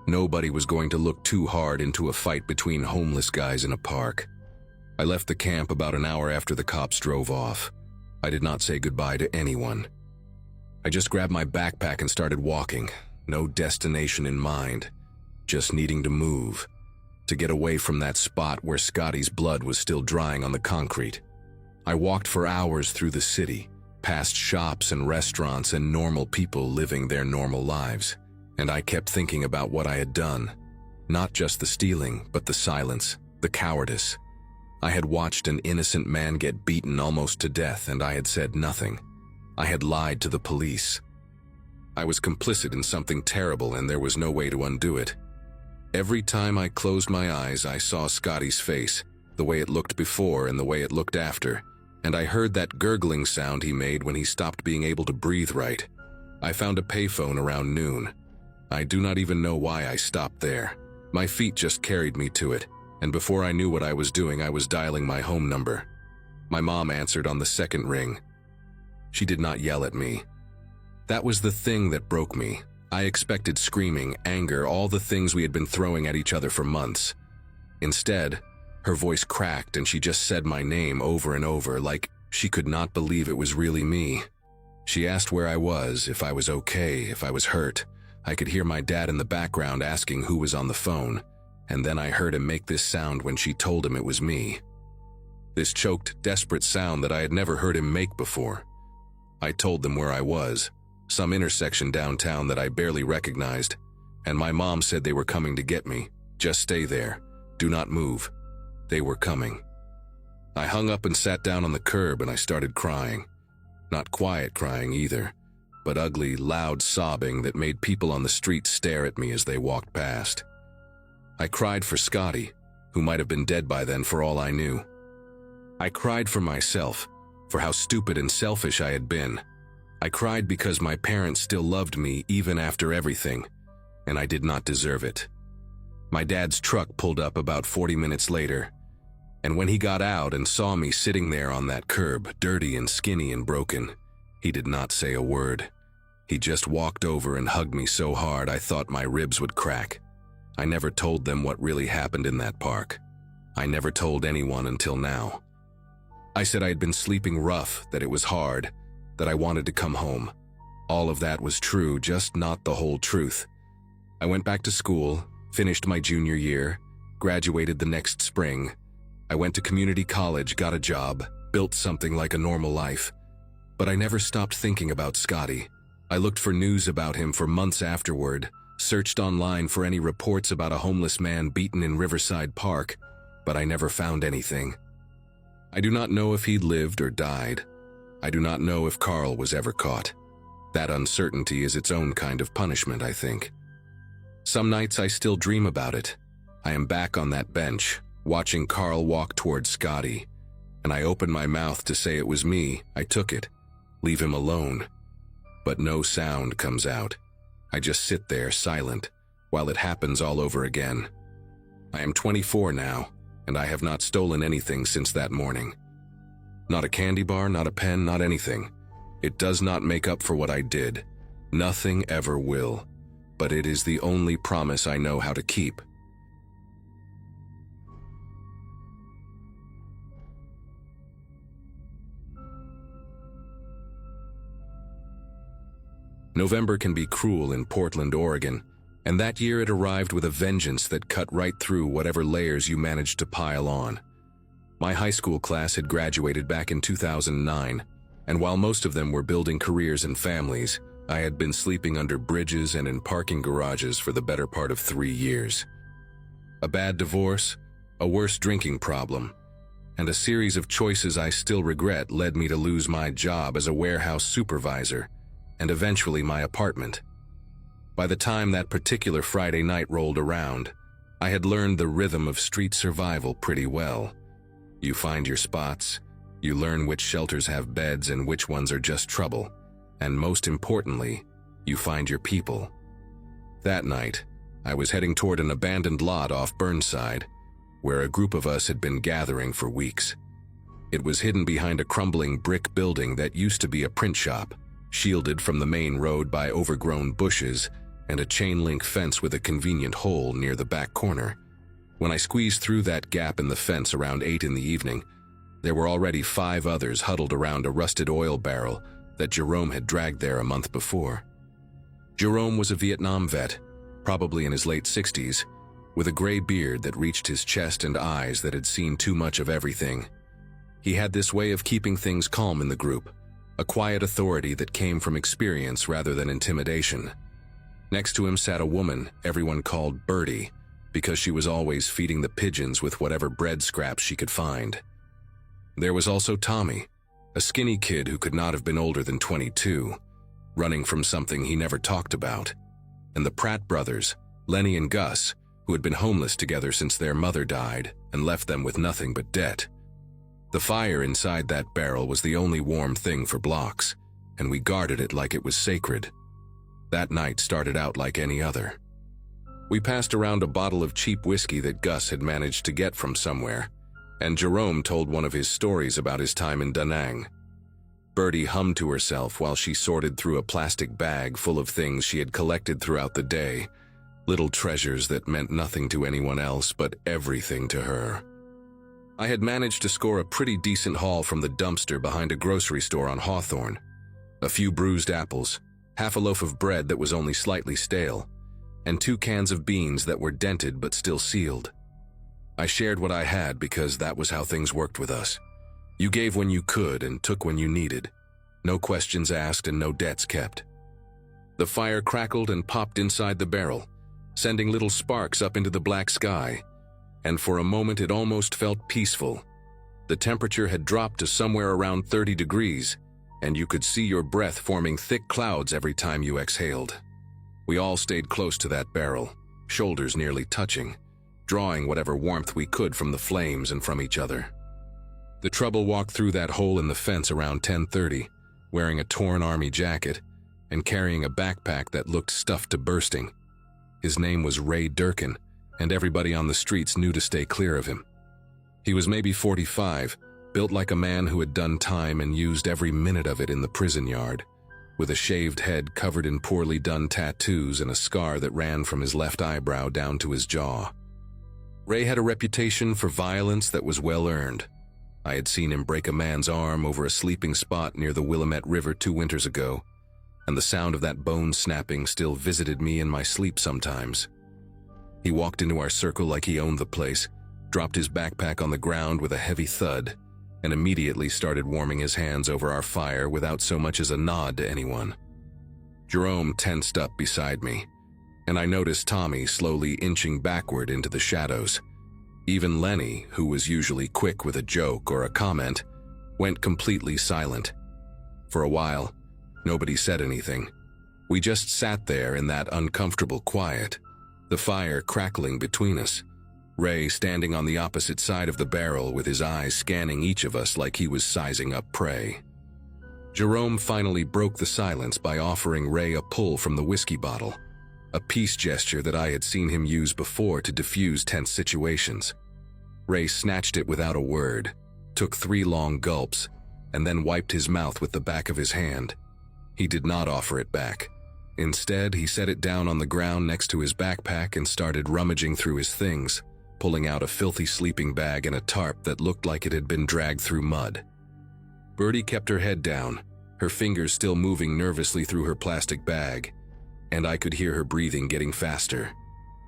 Nobody was going to look too hard into a fight between homeless guys in a park. I left the camp about an hour after the cops drove off. I did not say goodbye to anyone. I just grabbed my backpack and started walking, no destination in mind, just needing to move, to get away from that spot where Scotty's blood was still drying on the concrete. I walked for hours through the city, past shops and restaurants and normal people living their normal lives, and I kept thinking about what I had done. Not just the stealing, but the silence, the cowardice. I had watched an innocent man get beaten almost to death, and I had said nothing. I had lied to the police. I was complicit in something terrible, and there was no way to undo it. Every time I closed my eyes, I saw Scotty's face, the way it looked before and the way it looked after, and I heard that gurgling sound he made when he stopped being able to breathe right. I found a payphone around noon. I do not even know why I stopped there. My feet just carried me to it, and before I knew what I was doing, I was dialing my home number. My mom answered on the second ring. She did not yell at me. That was the thing that broke me. I expected screaming, anger, all the things we had been throwing at each other for months. Instead, her voice cracked and she just said my name over and over, like she could not believe it was really me. She asked where I was, if I was okay, if I was hurt. I could hear my dad in the background asking who was on the phone, and then I heard him make this sound when she told him it was me. This choked, desperate sound that I had never heard him make before. I told them where I was, some intersection downtown that I barely recognized, and my mom said they were coming to get me. Just stay there. Do not move. They were coming. I hung up and sat down on the curb and I started crying. Not quiet crying either, but ugly, loud sobbing that made people on the street stare at me as they walked past. I cried for Scotty, who might have been dead by then for all I knew. I cried for myself, for how stupid and selfish I had been. I cried because my parents still loved me even after everything, and I did not deserve it. My dad's truck pulled up about 40 minutes later, and when he got out and saw me sitting there on that curb, dirty and skinny and broken, he did not say a word. He just walked over and hugged me so hard I thought my ribs would crack. I never told them what really happened in that park. I never told anyone until now. I said I had been sleeping rough, that it was hard, that I wanted to come home. All of that was true, just not the whole truth. I went back to school, finished my junior year, graduated the next spring. I went to community college, got a job, built something like a normal life. But I never stopped thinking about Scotty. I looked for news about him for months afterward, searched online for any reports about a homeless man beaten in Riverside Park, but I never found anything. I do not know if he lived or died. I do not know if Carl was ever caught. That uncertainty is its own kind of punishment, I think. Some nights I still dream about it. I am back on that bench, watching Carl walk towards Scotty, and I open my mouth to say it was me. I took it. Leave him alone. But no sound comes out. I just sit there, silent, while it happens all over again. I am 24 now, and I have not stolen anything since that morning. Not a candy bar, not a pen, not anything. It does not make up for what I did. Nothing ever will. But it is the only promise I know how to keep. November can be cruel in Portland, Oregon, and that year it arrived with a vengeance that cut right through whatever layers you managed to pile on. My high school class had graduated back in 2009, and while most of them were building careers and families, I had been sleeping under bridges and in parking garages for the better part of 3 years. A bad divorce, a worse drinking problem, and a series of choices I still regret led me to lose my job as a warehouse supervisor, and eventually my apartment. By the time that particular Friday night rolled around, I had learned the rhythm of street survival pretty well. You find your spots, you learn which shelters have beds and which ones are just trouble, and most importantly, you find your people. That night, I was heading toward an abandoned lot off Burnside, where a group of us had been gathering for weeks. It was hidden behind a crumbling brick building that used to be a print shop, shielded from the main road by overgrown bushes and a chain-link fence with a convenient hole near the back corner. When I squeezed through that gap in the fence around 8 in the evening, there were already 5 others huddled around a rusted oil barrel that Jerome had dragged there a month before. Jerome was a Vietnam vet, probably in his late 60s, with a gray beard that reached his chest and eyes that had seen too much of everything. He had this way of keeping things calm in the group, a quiet authority that came from experience rather than intimidation. Next to him sat a woman everyone called Birdie, because she was always feeding the pigeons with whatever bread scraps she could find. There was also Tommy, a skinny kid who could not have been older than 22, running from something he never talked about, and the Pratt brothers, Lenny and Gus, who had been homeless together since their mother died and left them with nothing but debt. The fire inside that barrel was the only warm thing for blocks, and we guarded it like it was sacred. That night started out like any other. We passed around a bottle of cheap whiskey that Gus had managed to get from somewhere, and Jerome told one of his stories about his time in Da Nang. Birdie hummed to herself while she sorted through a plastic bag full of things she had collected throughout the day, little treasures that meant nothing to anyone else but everything to her. I had managed to score a pretty decent haul from the dumpster behind a grocery store on Hawthorne. A few bruised apples, half a loaf of bread that was only slightly stale, and 2 cans of beans that were dented but still sealed. I shared what I had because that was how things worked with us. You gave when you could and took when you needed. No questions asked and no debts kept. The fire crackled and popped inside the barrel, sending little sparks up into the black sky, and for a moment it almost felt peaceful. The temperature had dropped to somewhere around 30 degrees, and you could see your breath forming thick clouds every time you exhaled. We all stayed close to that barrel, shoulders nearly touching, drawing whatever warmth we could from the flames and from each other. The trouble walked through that hole in the fence around 10:30, wearing a torn army jacket and carrying a backpack that looked stuffed to bursting. His name was Ray Durkin, and everybody on the streets knew to stay clear of him. He was maybe 45, built like a man who had done time and used every minute of it in the prison yard, with a shaved head covered in poorly done tattoos and a scar that ran from his left eyebrow down to his jaw. Ray had a reputation for violence that was well earned. I had seen him break a man's arm over a sleeping spot near the Willamette River 2 winters ago, and the sound of that bone snapping still visited me in my sleep sometimes. He walked into our circle like he owned the place, dropped his backpack on the ground with a heavy thud, and immediately started warming his hands over our fire without so much as a nod to anyone. Jerome tensed up beside me, and I noticed Tommy slowly inching backward into the shadows. Even Lenny, who was usually quick with a joke or a comment, went completely silent. For a while, nobody said anything. We just sat there in that uncomfortable quiet, the fire crackling between us, Ray standing on the opposite side of the barrel with his eyes scanning each of us like he was sizing up prey. Jerome finally broke the silence by offering Ray a pull from the whiskey bottle, a peace gesture that I had seen him use before to diffuse tense situations. Ray snatched it without a word, took 3 long gulps, and then wiped his mouth with the back of his hand. He did not offer it back. Instead, he set it down on the ground next to his backpack and started rummaging through his things, pulling out a filthy sleeping bag and a tarp that looked like it had been dragged through mud. Birdie kept her head down, her fingers still moving nervously through her plastic bag, and I could hear her breathing getting faster.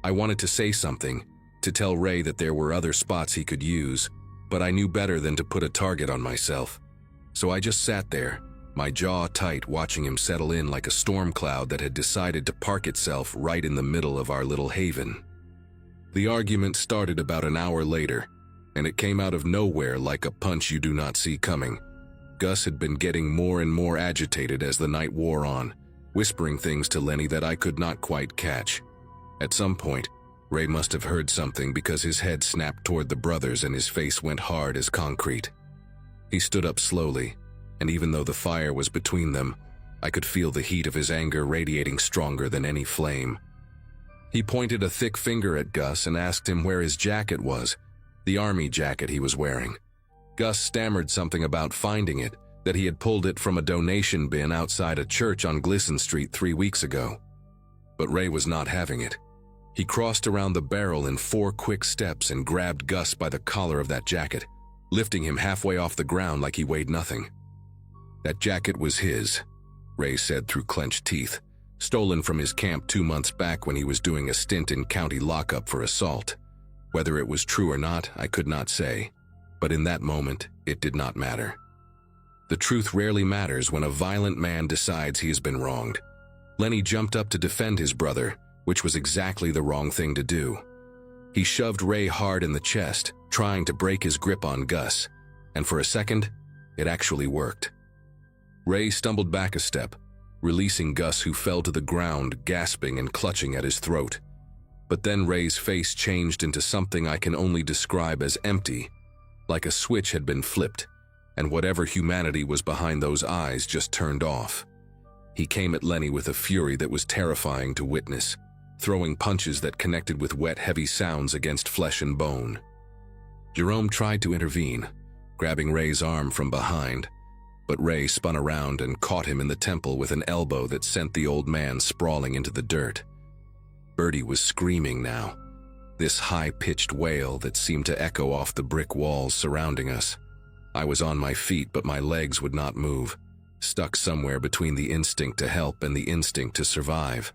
I wanted to say something, to tell Ray that there were other spots he could use, but I knew better than to put a target on myself. So I just sat there, my jaw tight, watching him settle in like a storm cloud that had decided to park itself right in the middle of our little haven. The argument started about an hour later, and it came out of nowhere like a punch you do not see coming. Gus had been getting more and more agitated as the night wore on, whispering things to Lenny that I could not quite catch. At some point, Ray must have heard something because his head snapped toward the brothers and his face went hard as concrete. He stood up slowly, and even though the fire was between them, I could feel the heat of his anger radiating stronger than any flame. He pointed a thick finger at Gus and asked him where his jacket was, the army jacket he was wearing. Gus stammered something about finding it, that he had pulled it from a donation bin outside a church on Glisson Street 3 weeks ago. But Ray was not having it. He crossed around the barrel in 4 quick steps and grabbed Gus by the collar of that jacket, lifting him halfway off the ground like he weighed nothing. That jacket was his, Ray said through clenched teeth, stolen from his camp 2 months back when he was doing a stint in county lockup for assault. Whether it was true or not, I could not say, but in that moment, it did not matter. The truth rarely matters when a violent man decides he has been wronged. Lenny jumped up to defend his brother, which was exactly the wrong thing to do. He shoved Ray hard in the chest, trying to break his grip on Gus, and for a second, it actually worked. Ray stumbled back a step, releasing Gus, who fell to the ground, gasping and clutching at his throat. But then Ray's face changed into something I can only describe as empty, like a switch had been flipped, and whatever humanity was behind those eyes just turned off. He came at Lenny with a fury that was terrifying to witness, throwing punches that connected with wet, heavy sounds against flesh and bone. Jerome tried to intervene, grabbing Ray's arm from behind, but Ray spun around and caught him in the temple with an elbow that sent the old man sprawling into the dirt. Birdie was screaming now, this high-pitched wail that seemed to echo off the brick walls surrounding us. I was on my feet, but my legs would not move, stuck somewhere between the instinct to help and the instinct to survive.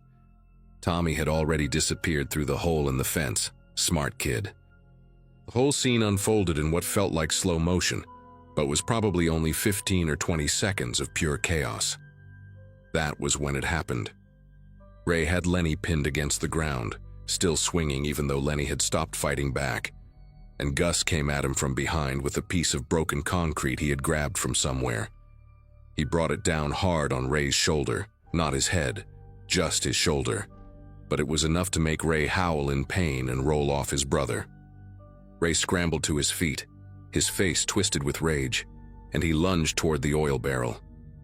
Tommy had already disappeared through the hole in the fence. Smart kid. The whole scene unfolded in what felt like slow motion, but was probably only 15 or 20 seconds of pure chaos. That was when it happened. Ray had Lenny pinned against the ground, still swinging even though Lenny had stopped fighting back, and Gus came at him from behind with a piece of broken concrete he had grabbed from somewhere. He brought it down hard on Ray's shoulder, not his head, just his shoulder, but it was enough to make Ray howl in pain and roll off his brother. Ray scrambled to his feet, his face twisted with rage, and he lunged toward the oil barrel.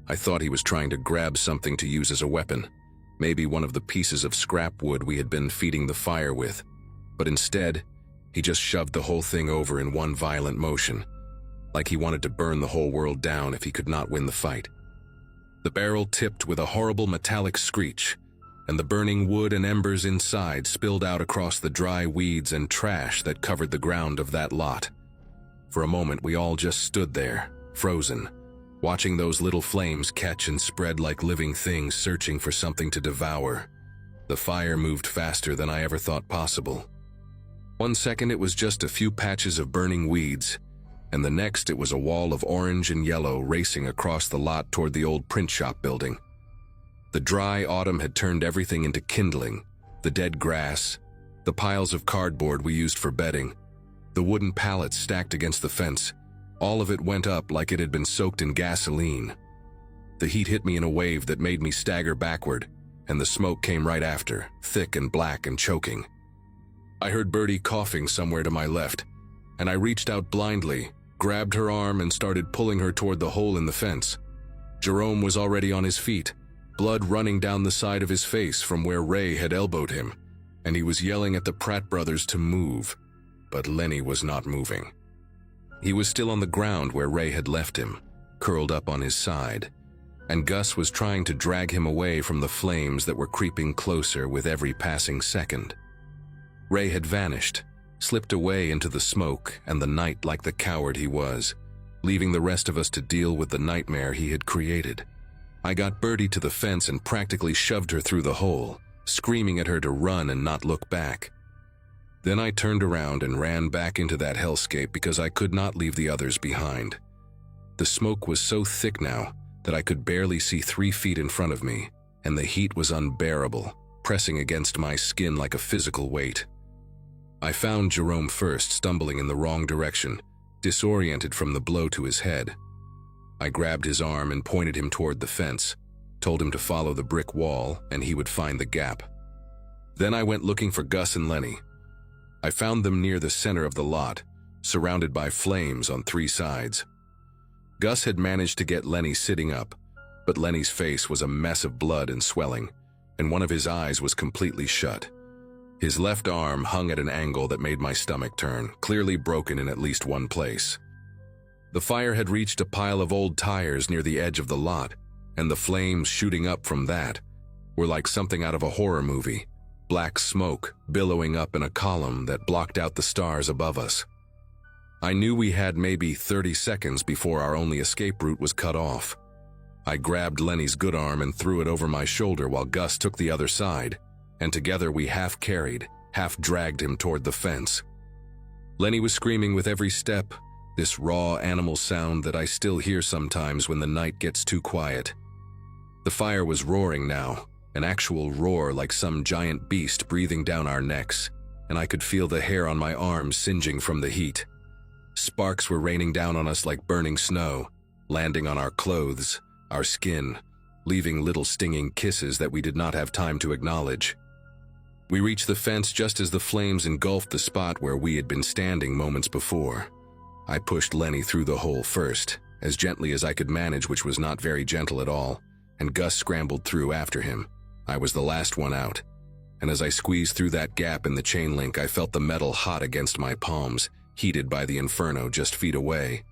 I thought he was trying to grab something to use as a weapon, maybe one of the pieces of scrap wood we had been feeding the fire with, but instead, he just shoved the whole thing over in one violent motion, like he wanted to burn the whole world down if he could not win the fight. The barrel tipped with a horrible metallic screech, and the burning wood and embers inside spilled out across the dry weeds and trash that covered the ground of that lot. For a moment, we all just stood there, frozen, watching those little flames catch and spread like living things searching for something to devour. The fire moved faster than I ever thought possible. 1 second it was just a few patches of burning weeds, and the next it was a wall of orange and yellow racing across the lot toward the old print shop building. The dry autumn had turned everything into kindling, the dead grass, the piles of cardboard we used for bedding, the wooden pallets stacked against the fence. All of it went up like it had been soaked in gasoline. The heat hit me in a wave that made me stagger backward, and the smoke came right after, thick and black and choking. I heard Birdie coughing somewhere to my left, and I reached out blindly, grabbed her arm and started pulling her toward the hole in the fence. Jerome was already on his feet, blood running down the side of his face from where Ray had elbowed him, and he was yelling at the Pratt brothers to move, but Lenny was not moving. He was still on the ground where Ray had left him, curled up on his side, and Gus was trying to drag him away from the flames that were creeping closer with every passing second. Ray had vanished, slipped away into the smoke and the night like the coward he was, leaving the rest of us to deal with the nightmare he had created. I got Birdie to the fence and practically shoved her through the hole, screaming at her to run and not look back. Then I turned around and ran back into that hellscape because I could not leave the others behind. The smoke was so thick now that I could barely see 3 feet in front of me, and the heat was unbearable, pressing against my skin like a physical weight. I found Jerome first, stumbling in the wrong direction, disoriented from the blow to his head. I grabbed his arm and pointed him toward the fence, told him to follow the brick wall and he would find the gap. Then I went looking for Gus and Lenny. I found them near the center of the lot, surrounded by flames on 3 sides. Gus had managed to get Lenny sitting up, but Lenny's face was a mess of blood and swelling, and one of his eyes was completely shut. His left arm hung at an angle that made my stomach turn, clearly broken in at least one place. The fire had reached a pile of old tires near the edge of the lot, and the flames shooting up from that were like something out of a horror movie, black smoke billowing up in a column that blocked out the stars above us. I knew we had maybe 30 seconds before our only escape route was cut off. I grabbed Lenny's good arm and threw it over my shoulder while Gus took the other side, and together we half carried, half dragged him toward the fence. Lenny was screaming with every step, this raw animal sound that I still hear sometimes when the night gets too quiet. The fire was roaring now, an actual roar like some giant beast breathing down our necks, and I could feel the hair on my arms singeing from the heat. Sparks were raining down on us like burning snow, landing on our clothes, our skin, leaving little stinging kisses that we did not have time to acknowledge. We reached the fence just as the flames engulfed the spot where we had been standing moments before. I pushed Lenny through the hole first, as gently as I could manage, which was not very gentle at all, and Gus scrambled through after him. I was the last one out, and as I squeezed through that gap in the chain link, I felt the metal hot against my palms, heated by the inferno just feet away.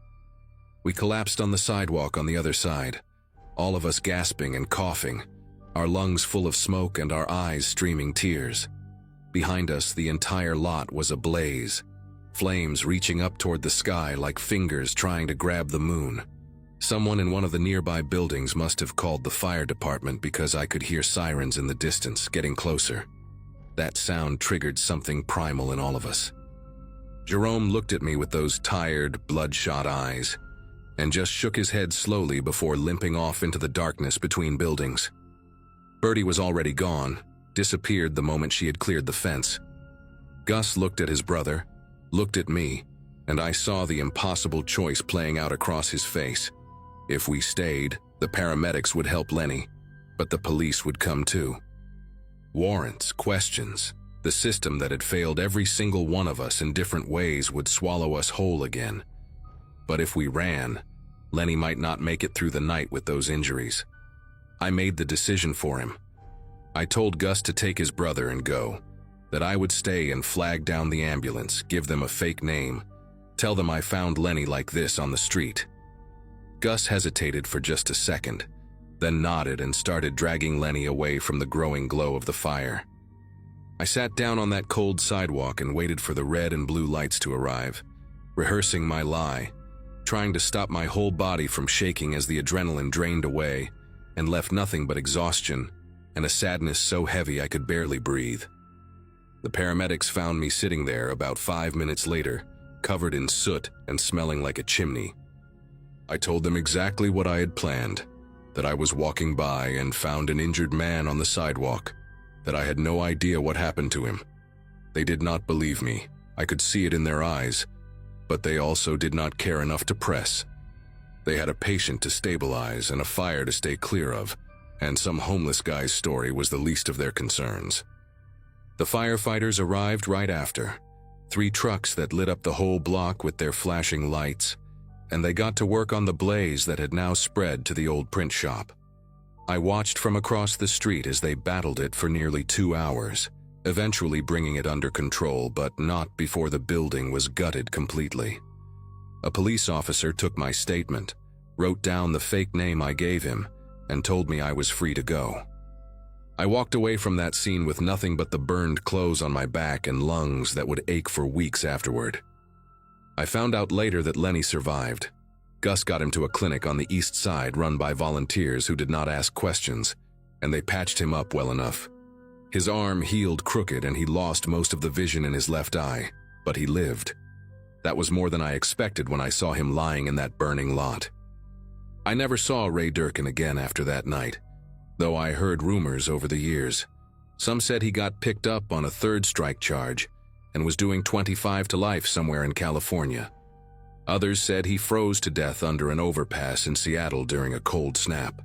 We collapsed on the sidewalk on the other side, all of us gasping and coughing, our lungs full of smoke and our eyes streaming tears. Behind us, the entire lot was ablaze, flames reaching up toward the sky like fingers trying to grab the moon. Someone in one of the nearby buildings must have called the fire department because I could hear sirens in the distance, getting closer. That sound triggered something primal in all of us. Jerome looked at me with those tired, bloodshot eyes, and just shook his head slowly before limping off into the darkness between buildings. Birdie was already gone, disappeared the moment she had cleared the fence. Gus looked at his brother, looked at me, and I saw the impossible choice playing out across his face. If we stayed, the paramedics would help Lenny, but the police would come too. Warrants, questions, the system that had failed every single one of us in different ways would swallow us whole again. But if we ran, Lenny might not make it through the night with those injuries. I made the decision for him. I told Gus to take his brother and go, that I would stay and flag down the ambulance, give them a fake name, tell them I found Lenny like this on the street. Gus hesitated for just a second, then nodded and started dragging Lenny away from the growing glow of the fire. I sat down on that cold sidewalk and waited for the red and blue lights to arrive, rehearsing my lie, trying to stop my whole body from shaking as the adrenaline drained away and left nothing but exhaustion and a sadness so heavy I could barely breathe. The paramedics found me sitting there about 5 minutes later, covered in soot and smelling like a chimney. I told them exactly what I had planned, that I was walking by and found an injured man on the sidewalk, that I had no idea what happened to him. They did not believe me. I could see it in their eyes, but they also did not care enough to press. They had a patient to stabilize and a fire to stay clear of, and some homeless guy's story was the least of their concerns. The firefighters arrived right after, 3 trucks that lit up the whole block with their flashing lights, and they got to work on the blaze that had now spread to the old print shop. I watched from across the street as they battled it for nearly 2 hours, eventually bringing it under control, but not before the building was gutted completely. A police officer took my statement, wrote down the fake name I gave him, and told me I was free to go. I walked away from that scene with nothing but the burned clothes on my back and lungs that would ache for weeks afterward. I found out later that Lenny survived. Gus got him to a clinic on the east side run by volunteers who did not ask questions, and they patched him up well enough. His arm healed crooked and he lost most of the vision in his left eye, but he lived. That was more than I expected when I saw him lying in that burning lot. I never saw Ray Durkin again after that night, though I heard rumors over the years. Some said he got picked up on a third strike charge and was doing 25 to life somewhere in California. Others said he froze to death under an overpass in Seattle during a cold snap.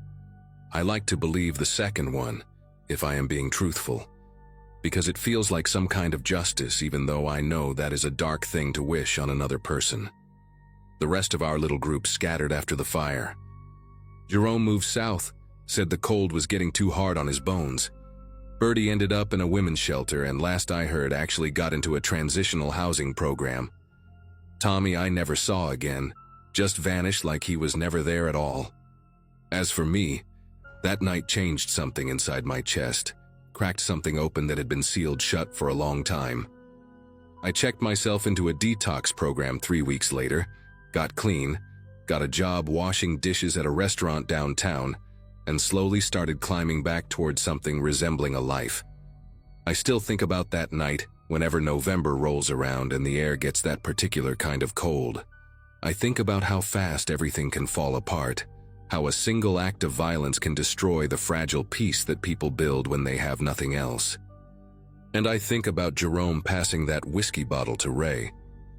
I like to believe the second one, if I am being truthful, because it feels like some kind of justice, even though I know that is a dark thing to wish on another person. The rest of our little group scattered after the fire. Jerome moved south, said the cold was getting too hard on his bones. Bertie ended up in a women's shelter and last I heard actually got into a transitional housing program. Tommy I never saw again, just vanished like he was never there at all. As for me, that night changed something inside my chest, cracked something open that had been sealed shut for a long time. I checked myself into a detox program 3 weeks later, got clean, got a job washing dishes at a restaurant downtown, and slowly started climbing back towards something resembling a life. I still think about that night whenever November rolls around and the air gets that particular kind of cold. I think about how fast everything can fall apart, how a single act of violence can destroy the fragile peace that people build when they have nothing else. And I think about Jerome passing that whiskey bottle to Ray,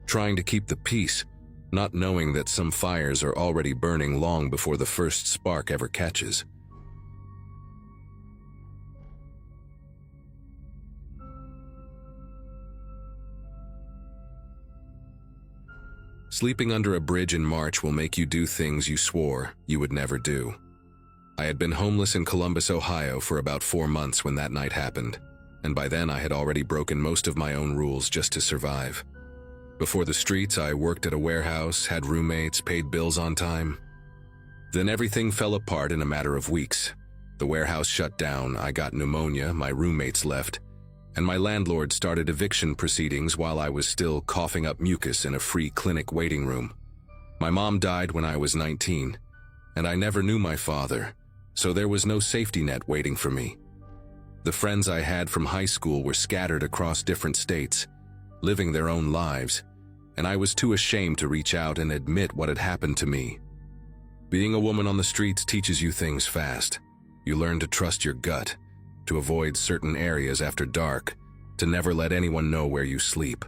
trying to keep the peace, not knowing that some fires are already burning long before the first spark ever catches. Sleeping under a bridge in March will make you do things you swore you would never do. I had been homeless in Columbus, Ohio for about 4 months when that night happened, and by then I had already broken most of my own rules just to survive. Before the streets, I worked at a warehouse, had roommates, paid bills on time. Then everything fell apart in a matter of weeks. The warehouse shut down, I got pneumonia, my roommates left, and my landlord started eviction proceedings while I was still coughing up mucus in a free clinic waiting room. My mom died when I was 19, and I never knew my father, so there was no safety net waiting for me. The friends I had from high school were scattered across different states, living their own lives, and I was too ashamed to reach out and admit what had happened to me. Being a woman on the streets teaches you things fast. You learn to trust your gut, to avoid certain areas after dark, to never let anyone know where you sleep.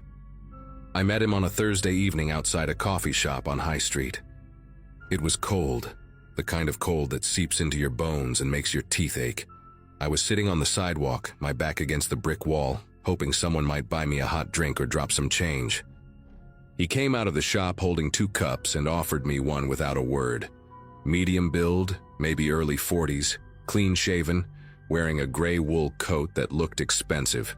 I met him on a Thursday evening outside a coffee shop on High Street. It was cold, the kind of cold that seeps into your bones and makes your teeth ache. I was sitting on the sidewalk, my back against the brick wall, hoping someone might buy me a hot drink or drop some change. He came out of the shop holding 2 cups and offered me one without a word. Medium build, maybe early 40s, clean-shaven, wearing a gray wool coat that looked expensive.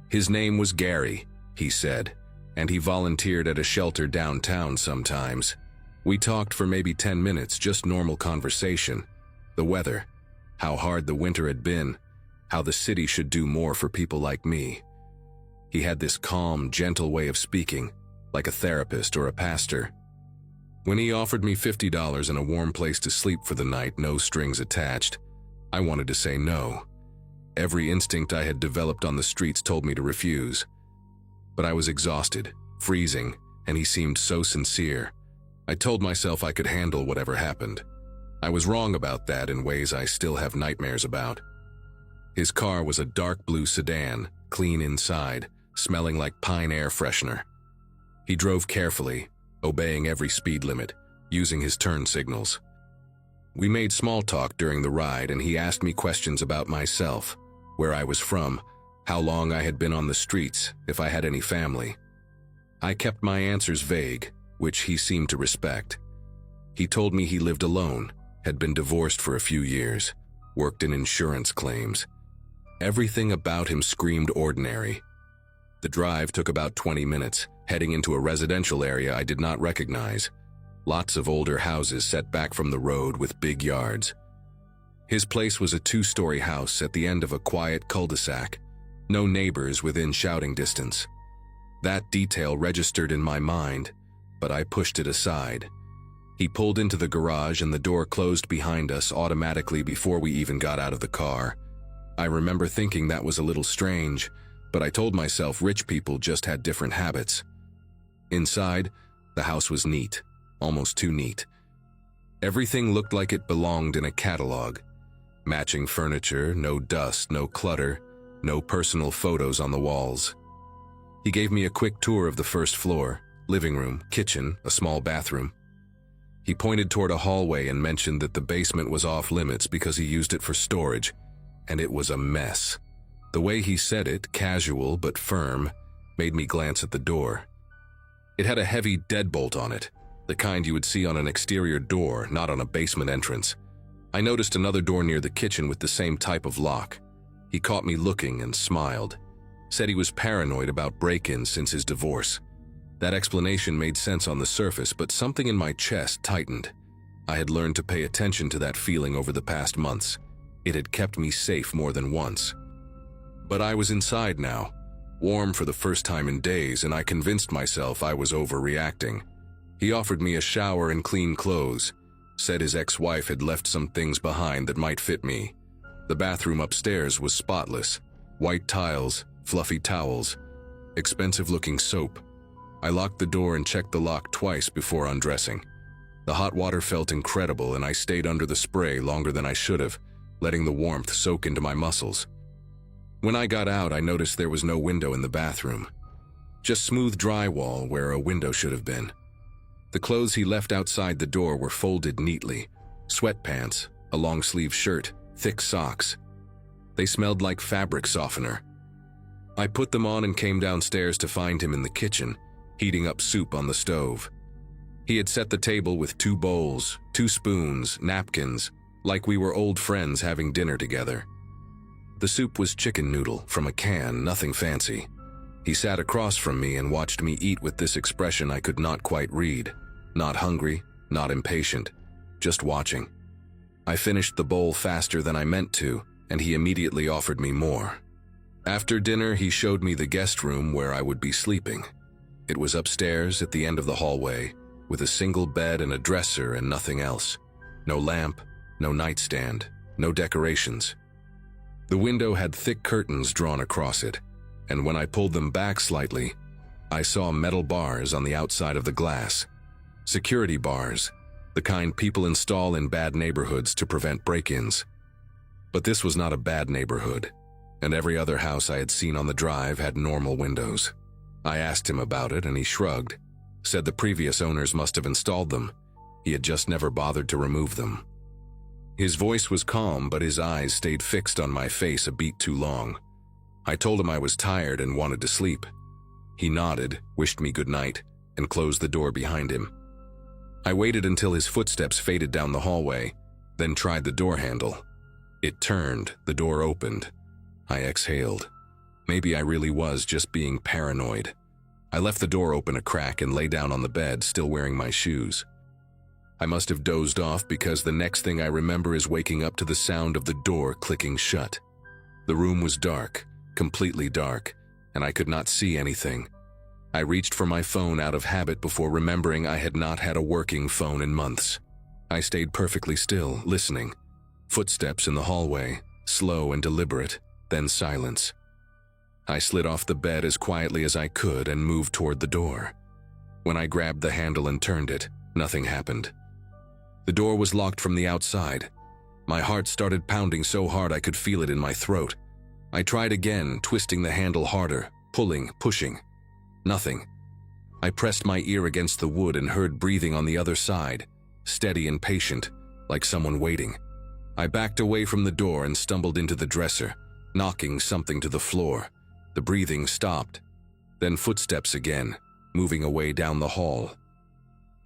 His name was Gary, he said, and he volunteered at a shelter downtown sometimes. We talked for maybe 10 minutes, just normal conversation. The weather, how hard the winter had been, how the city should do more for people like me. He had this calm, gentle way of speaking, like a therapist or a pastor. When he offered me $50 and a warm place to sleep for the night, no strings attached, I wanted to say no. Every instinct I had developed on the streets told me to refuse. But I was exhausted, freezing, and he seemed so sincere. I told myself I could handle whatever happened. I was wrong about that in ways I still have nightmares about. His car was a dark blue sedan, clean inside, smelling like pine air freshener. He drove carefully, obeying every speed limit, using his turn signals. We made small talk during the ride and he asked me questions about myself, where I was from, how long I had been on the streets, if I had any family. I kept my answers vague, which he seemed to respect. He told me he lived alone, had been divorced for a few years, worked in insurance claims. Everything about him screamed ordinary. The drive took about 20 minutes, heading into a residential area I did not recognize. Lots of older houses set back from the road with big yards. His place was a 2-story house at the end of a quiet cul-de-sac. No neighbors within shouting distance. That detail registered in my mind, but I pushed it aside. He pulled into the garage and the door closed behind us automatically before we even got out of the car. I remember thinking that was a little strange, but I told myself rich people just had different habits. Inside, the house was neat, almost too neat. Everything looked like it belonged in a catalog. Matching furniture, no dust, no clutter, no personal photos on the walls. He gave me a quick tour of the first floor, living room, kitchen, a small bathroom. He pointed toward a hallway and mentioned that the basement was off limits because he used it for storage, and it was a mess. The way he said it, casual but firm, made me glance at the door. It had a heavy deadbolt on it, the kind you would see on an exterior door, not on a basement entrance. I noticed another door near the kitchen with the same type of lock. He caught me looking and smiled. Said he was paranoid about break-ins since his divorce. That explanation made sense on the surface, but something in my chest tightened. I had learned to pay attention to that feeling over the past months. It had kept me safe more than once. But I was inside now, warm for the first time in days, and I convinced myself I was overreacting. He offered me a shower and clean clothes, said his ex-wife had left some things behind that might fit me. The bathroom upstairs was spotless. White tiles, fluffy towels, expensive-looking soap. I locked the door and checked the lock twice before undressing. The hot water felt incredible, and I stayed under the spray longer than I should have, letting the warmth soak into my muscles. When I got out, I noticed there was no window in the bathroom. Just smooth drywall where a window should have been. The clothes he left outside the door were folded neatly. Sweatpants, a long-sleeve shirt, thick socks. They smelled like fabric softener. I put them on and came downstairs to find him in the kitchen, heating up soup on the stove. He had set the table with 2 bowls, 2 spoons, napkins, like we were old friends having dinner together. The soup was chicken noodle from a can, nothing fancy. He sat across from me and watched me eat with this expression I could not quite read. Not hungry, not impatient, just watching. I finished the bowl faster than I meant to, and he immediately offered me more. After dinner, he showed me the guest room where I would be sleeping. It was upstairs at the end of the hallway, with a single bed and a dresser and nothing else. No lamp, no nightstand, no decorations. The window had thick curtains drawn across it, and when I pulled them back slightly, I saw metal bars on the outside of the glass. Security bars, the kind people install in bad neighborhoods to prevent break-ins. But this was not a bad neighborhood, and every other house I had seen on the drive had normal windows. I asked him about it, and he shrugged, said the previous owners must have installed them. He had just never bothered to remove them. His voice was calm, but his eyes stayed fixed on my face a beat too long. I told him I was tired and wanted to sleep. He nodded, wished me good night, and closed the door behind him. I waited until his footsteps faded down the hallway, then tried the door handle. It turned, the door opened. I exhaled. Maybe I really was just being paranoid. I left the door open a crack and lay down on the bed, still wearing my shoes. I must have dozed off because the next thing I remember is waking up to the sound of the door clicking shut. The room was dark, completely dark, and I could not see anything. I reached for my phone out of habit before remembering I had not had a working phone in months. I stayed perfectly still, listening. Footsteps in the hallway, slow and deliberate, then silence. I slid off the bed as quietly as I could and moved toward the door. When I grabbed the handle and turned it, nothing happened. The door was locked from the outside. My heart started pounding so hard I could feel it in my throat. I tried again, twisting the handle harder, pulling, pushing. Nothing. I pressed my ear against the wood and heard breathing on the other side, steady and patient, like someone waiting. I backed away from the door and stumbled into the dresser, knocking something to the floor. The breathing stopped. Then footsteps again, moving away down the hall.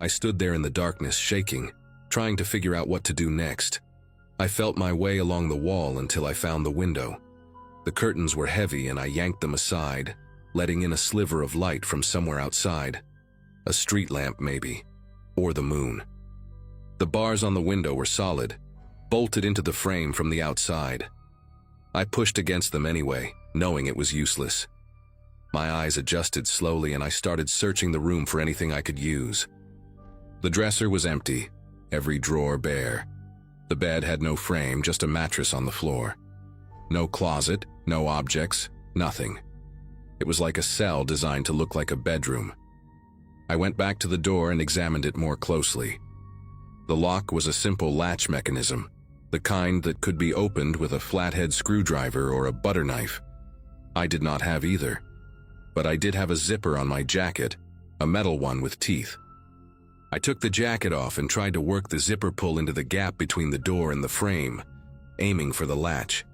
I stood there in the darkness, shaking, trying to figure out what to do next. I felt my way along the wall until I found the window. The curtains were heavy and I yanked them aside, letting in a sliver of light from somewhere outside. A street lamp maybe, or the moon. The bars on the window were solid, bolted into the frame from the outside. I pushed against them anyway, knowing it was useless. My eyes adjusted slowly and I started searching the room for anything I could use. The dresser was empty, every drawer bare. The bed had no frame, just a mattress on the floor. No closet, no objects, nothing. It was like a cell designed to look like a bedroom. I went back to the door and examined it more closely. The lock was a simple latch mechanism, the kind that could be opened with a flathead screwdriver or a butter knife. I did not have either, but I did have a zipper on my jacket, a metal one with teeth. I took the jacket off and tried to work the zipper pull into the gap between the door and the frame, aiming for the latch.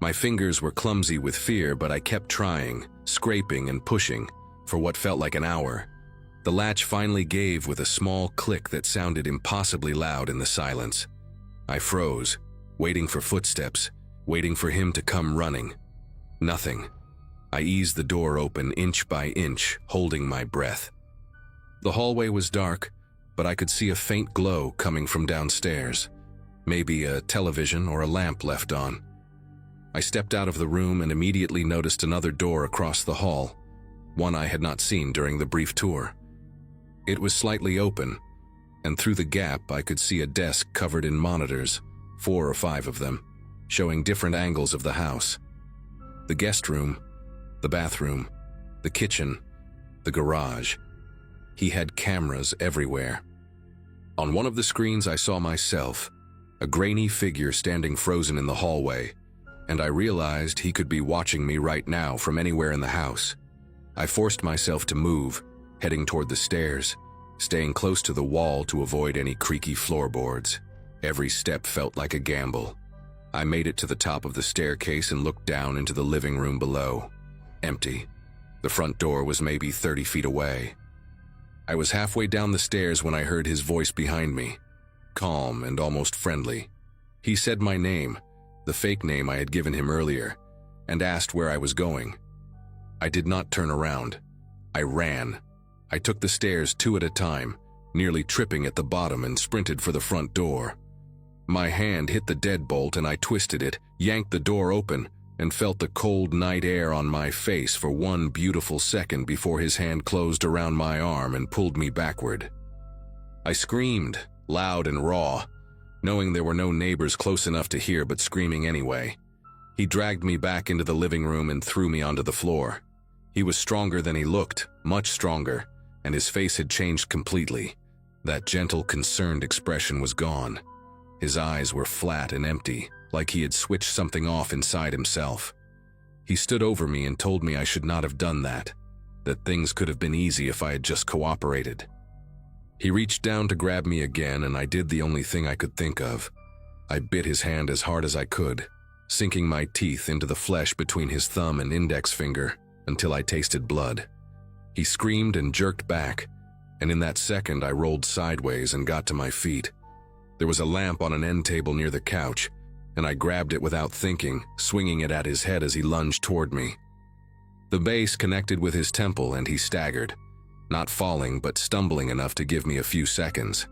My fingers were clumsy with fear, but I kept trying, scraping and pushing, for what felt like an hour. The latch finally gave with a small click that sounded impossibly loud in the silence. I froze, waiting for footsteps, waiting for him to come running. Nothing. I eased the door open inch by inch, holding my breath. The hallway was dark, but I could see a faint glow coming from downstairs. Maybe a television or a lamp left on. I stepped out of the room and immediately noticed another door across the hall, one I had not seen during the brief tour. It was slightly open, and through the gap I could see a desk covered in monitors, 4 or 5 of them, showing different angles of the house. The guest room, the bathroom, the kitchen, the garage. He had cameras everywhere. On one of the screens I saw myself, a grainy figure standing frozen in the hallway, and I realized he could be watching me right now from anywhere in the house. I forced myself to move, heading toward the stairs, staying close to the wall to avoid any creaky floorboards. Every step felt like a gamble. I made it to the top of the staircase and looked down into the living room below. Empty. The front door was maybe 30 feet away. I was halfway down the stairs when I heard his voice behind me, calm and almost friendly. He said my name, the fake name I had given him earlier, and asked where I was going. I did not turn around. I ran. I took the stairs 2 at a time, nearly tripping at the bottom, and sprinted for the front door. My hand hit the deadbolt and I twisted it, yanked the door open, and felt the cold night air on my face for one beautiful second before his hand closed around my arm and pulled me backward. I screamed, loud and raw, knowing there were no neighbors close enough to hear, but screaming anyway. He dragged me back into the living room and threw me onto the floor. He was stronger than he looked, much stronger, and his face had changed completely. That gentle, concerned expression was gone. His eyes were flat and empty, like he had switched something off inside himself. He stood over me and told me I should not have done that things could have been easy if I had just cooperated. He reached down to grab me again, and I did the only thing I could think of. I bit his hand as hard as I could, sinking my teeth into the flesh between his thumb and index finger until I tasted blood. He screamed and jerked back, and in that second I rolled sideways and got to my feet. There was a lamp on an end table near the couch, and I grabbed it without thinking, swinging it at his head as he lunged toward me. The base connected with his temple and he staggered, not falling but stumbling enough to give me a few seconds.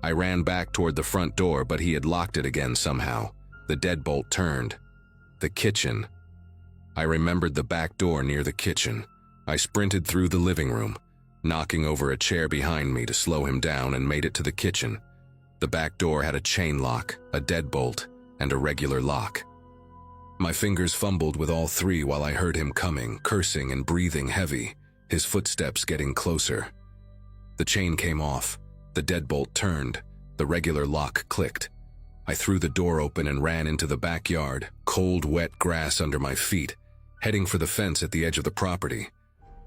I ran back toward the front door, but he had locked it again somehow. The deadbolt turned. The kitchen. I remembered the back door near the kitchen. I sprinted through the living room, knocking over a chair behind me to slow him down, and made it to the kitchen. The back door had a chain lock, a deadbolt, and a regular lock. My fingers fumbled with all 3 while I heard him coming, cursing and breathing heavy, his footsteps getting closer. The chain came off, the deadbolt turned, the regular lock clicked. I threw the door open and ran into the backyard, cold, wet grass under my feet, heading for the fence at the edge of the property.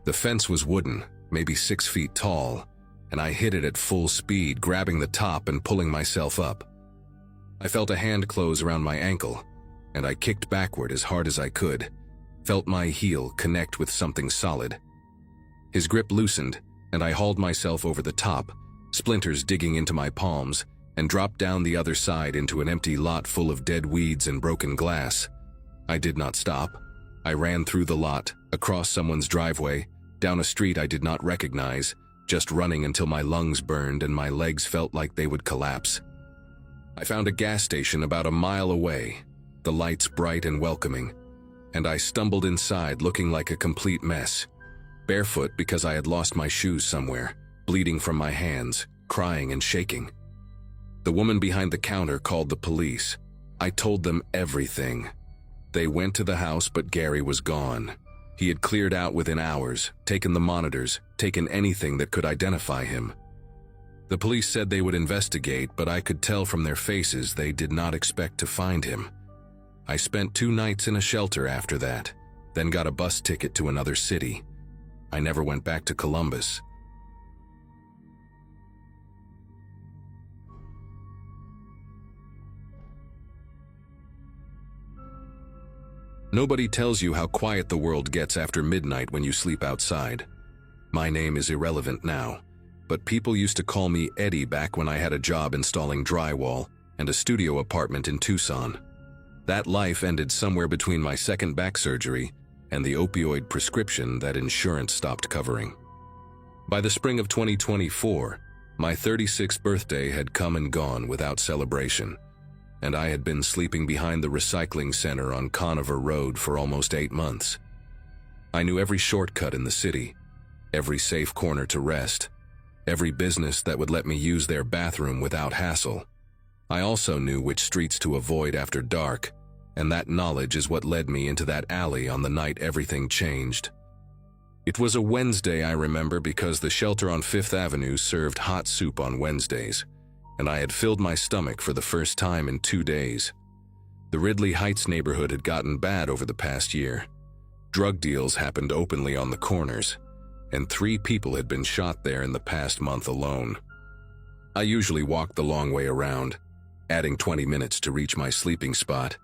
The fence was wooden, maybe 6 feet tall, and I hit it at full speed, grabbing the top and pulling myself up. I felt a hand close around my ankle, and I kicked backward as hard as I could, felt my heel connect with something solid. His grip loosened, and I hauled myself over the top, splinters digging into my palms, and dropped down the other side into an empty lot full of dead weeds and broken glass. I did not stop. I ran through the lot, across someone's driveway, down a street I did not recognize, just running until my lungs burned and my legs felt like they would collapse. I found a gas station about a mile away, the lights bright and welcoming, and I stumbled inside looking like a complete mess. Barefoot because I had lost my shoes somewhere, bleeding from my hands, crying and shaking. The woman behind the counter called the police. I told them everything. They went to the house, but Gary was gone. He had cleared out within hours, taken the monitors, taken anything that could identify him. The police said they would investigate, but I could tell from their faces they did not expect to find him. I spent 2 nights in a shelter after that, then got a bus ticket to another city. I never went back to Columbus. Nobody tells you how quiet the world gets after midnight when you sleep outside. My name is irrelevant now, but people used to call me Eddie back when I had a job installing drywall and a studio apartment in Tucson. That life ended somewhere between my second back surgery and the opioid prescription that insurance stopped covering. By the spring of 2024, my 36th birthday had come and gone without celebration, and I had been sleeping behind the recycling center on Conover Road for almost 8 months. I knew every shortcut in the city, every safe corner to rest, every business that would let me use their bathroom without hassle. I also knew which streets to avoid after dark, and that knowledge is what led me into that alley on the night everything changed. It was a Wednesday, I remember, because the shelter on 5th Avenue served hot soup on Wednesdays, and I had filled my stomach for the first time in 2 days. The Ridley Heights neighborhood had gotten bad over the past year. Drug deals happened openly on the corners, and 3 people had been shot there in the past month alone. I usually walked the long way around, adding 20 minutes to reach my sleeping spot,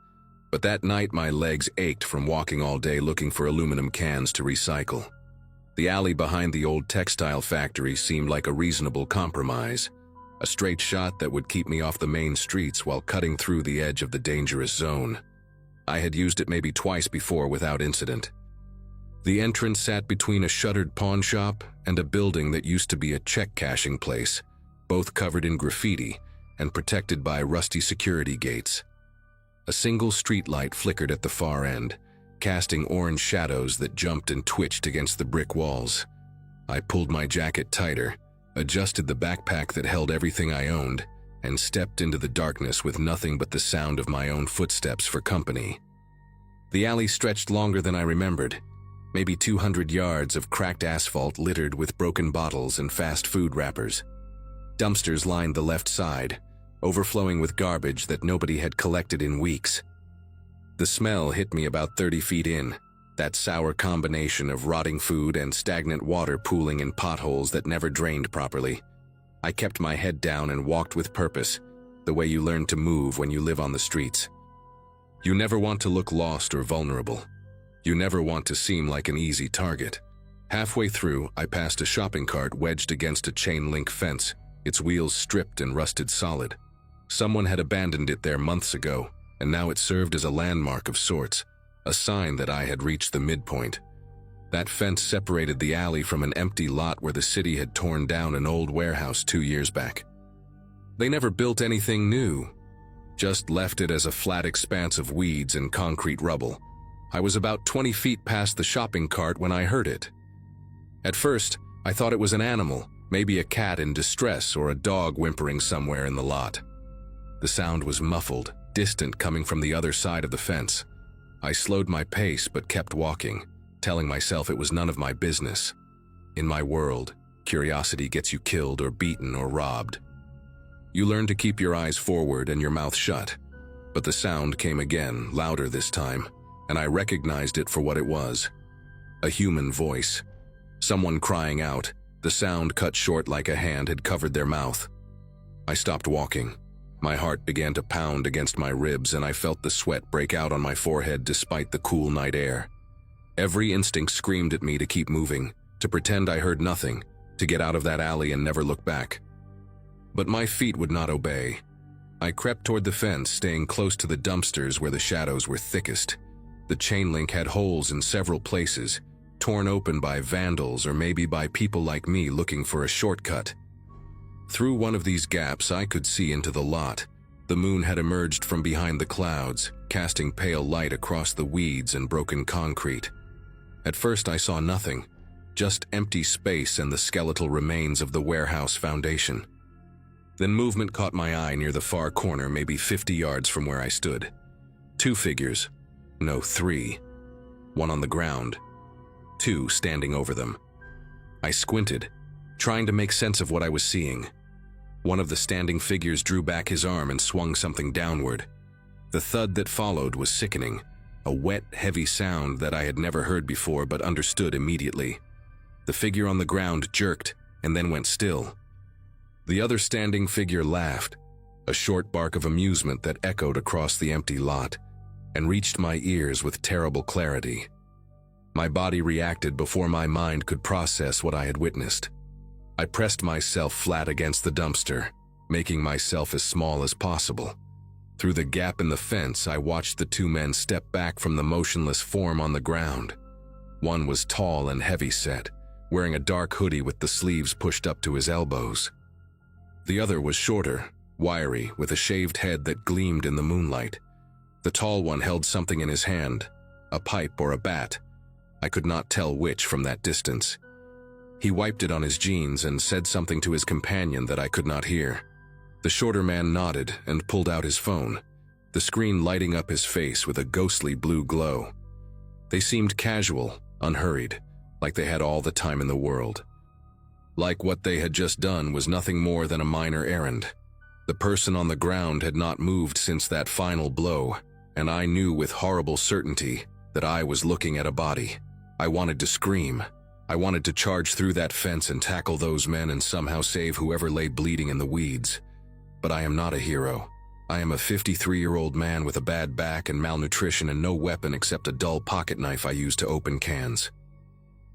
but that night my legs ached from walking all day looking for aluminum cans to recycle. The alley behind the old textile factory seemed like a reasonable compromise, a straight shot that would keep me off the main streets while cutting through the edge of the dangerous zone. I had used it maybe twice before without incident. The entrance sat between a shuttered pawn shop and a building that used to be a check cashing place, both covered in graffiti and protected by rusty security gates. A single streetlight flickered at the far end, casting orange shadows that jumped and twitched against the brick walls. I pulled my jacket tighter, adjusted the backpack that held everything I owned, and stepped into the darkness with nothing but the sound of my own footsteps for company. The alley stretched longer than I remembered, maybe 200 yards of cracked asphalt littered with broken bottles and fast food wrappers. Dumpsters lined the left side, overflowing with garbage that nobody had collected in weeks. The smell hit me about 30 feet in, that sour combination of rotting food and stagnant water pooling in potholes that never drained properly. I kept my head down and walked with purpose, the way you learn to move when you live on the streets. You never want to look lost or vulnerable. You never want to seem like an easy target. Halfway through, I passed a shopping cart wedged against a chain-link fence, its wheels stripped and rusted solid. Someone had abandoned it there months ago, and now it served as a landmark of sorts, a sign that I had reached the midpoint. That fence separated the alley from an empty lot where the city had torn down an old warehouse 2 years back. They never built anything new, just left it as a flat expanse of weeds and concrete rubble. I was about 20 feet past the shopping cart when I heard it. At first, I thought it was an animal, maybe a cat in distress or a dog whimpering somewhere in the lot. The sound was muffled, distant, coming from the other side of the fence. I slowed my pace but kept walking, telling myself it was none of my business. In my world, curiosity gets you killed or beaten or robbed. You learn to keep your eyes forward and your mouth shut. But the sound came again, louder this time, and I recognized it for what it was. A human voice. Someone crying out, the sound cut short like a hand had covered their mouth. I stopped walking. My heart began to pound against my ribs and I felt the sweat break out on my forehead despite the cool night air. Every instinct screamed at me to keep moving, to pretend I heard nothing, to get out of that alley and never look back. But my feet would not obey. I crept toward the fence, staying close to the dumpsters where the shadows were thickest. The chain link had holes in several places, torn open by vandals or maybe by people like me looking for a shortcut. Through one of these gaps, I could see into the lot. The moon had emerged from behind the clouds, casting pale light across the weeds and broken concrete. At first, I saw nothing, just empty space and the skeletal remains of the warehouse foundation. Then movement caught my eye near the far corner, maybe 50 yards from where I stood. 2 figures. No, 3. 1 on the ground. 2 standing over them. I squinted, trying to make sense of what I was seeing. One of the standing figures drew back his arm and swung something downward. The thud that followed was sickening, a wet, heavy sound that I had never heard before but understood immediately. The figure on the ground jerked and then went still. The other standing figure laughed, a short bark of amusement that echoed across the empty lot and reached my ears with terrible clarity. My body reacted before my mind could process what I had witnessed. I pressed myself flat against the dumpster, making myself as small as possible. Through the gap in the fence, I watched the 2 men step back from the motionless form on the ground. One was tall and heavy-set, wearing a dark hoodie with the sleeves pushed up to his elbows. The other was shorter, wiry, with a shaved head that gleamed in the moonlight. The tall one held something in his hand, a pipe or a bat. I could not tell which from that distance. He wiped it on his jeans and said something to his companion that I could not hear. The shorter man nodded and pulled out his phone, the screen lighting up his face with a ghostly blue glow. They seemed casual, unhurried, like they had all the time in the world. Like what they had just done was nothing more than a minor errand. The person on the ground had not moved since that final blow, and I knew with horrible certainty that I was looking at a body. I wanted to scream. I wanted to charge through that fence and tackle those men and somehow save whoever lay bleeding in the weeds. But I am not a hero. I am a 53-year-old man with a bad back and malnutrition and no weapon except a dull pocket knife I use to open cans.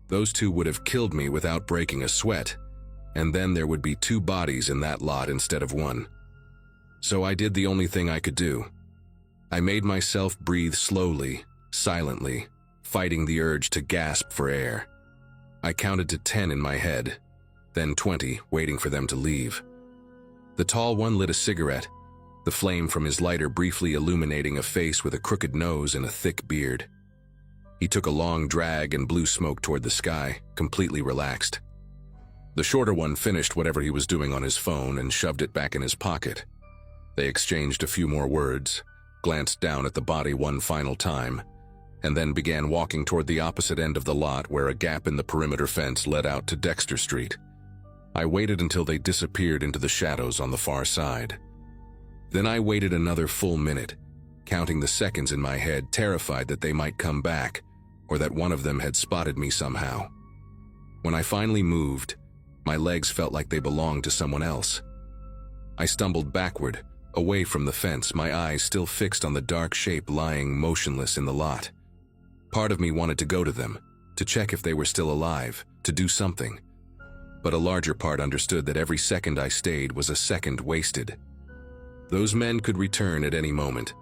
Those 2 would have killed me without breaking a sweat, and then there would be 2 bodies in that lot instead of 1. So I did the only thing I could do. I made myself breathe slowly, silently, fighting the urge to gasp for air. I counted to 10 in my head, then 20, waiting for them to leave. The tall one lit a cigarette, the flame from his lighter briefly illuminating a face with a crooked nose and a thick beard. He took a long drag and blew smoke toward the sky, completely relaxed. The shorter one finished whatever he was doing on his phone and shoved it back in his pocket. They exchanged a few more words, glanced down at the body one final time, and then began walking toward the opposite end of the lot where a gap in the perimeter fence led out to Dexter Street. I waited until they disappeared into the shadows on the far side. Then I waited another full minute, counting the seconds in my head, terrified that they might come back, or that one of them had spotted me somehow. When I finally moved, my legs felt like they belonged to someone else. I stumbled backward, away from the fence, my eyes still fixed on the dark shape lying motionless in the lot. Part of me wanted to go to them, to check if they were still alive, to do something. But a larger part understood that every second I stayed was a second wasted. Those men could return at any moment,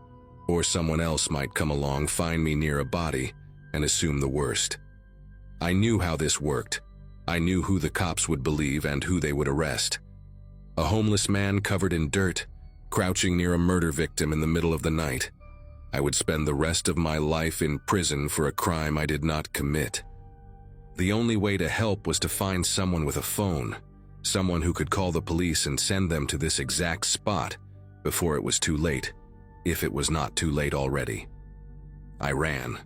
or someone else might come along, find me near a body, and assume the worst. I knew how this worked. I knew who the cops would believe and who they would arrest. A homeless man covered in dirt, crouching near a murder victim in the middle of the night. I would spend the rest of my life in prison for a crime I did not commit. The only way to help was to find someone with a phone, someone who could call the police and send them to this exact spot before it was too late, if it was not too late already. I ran.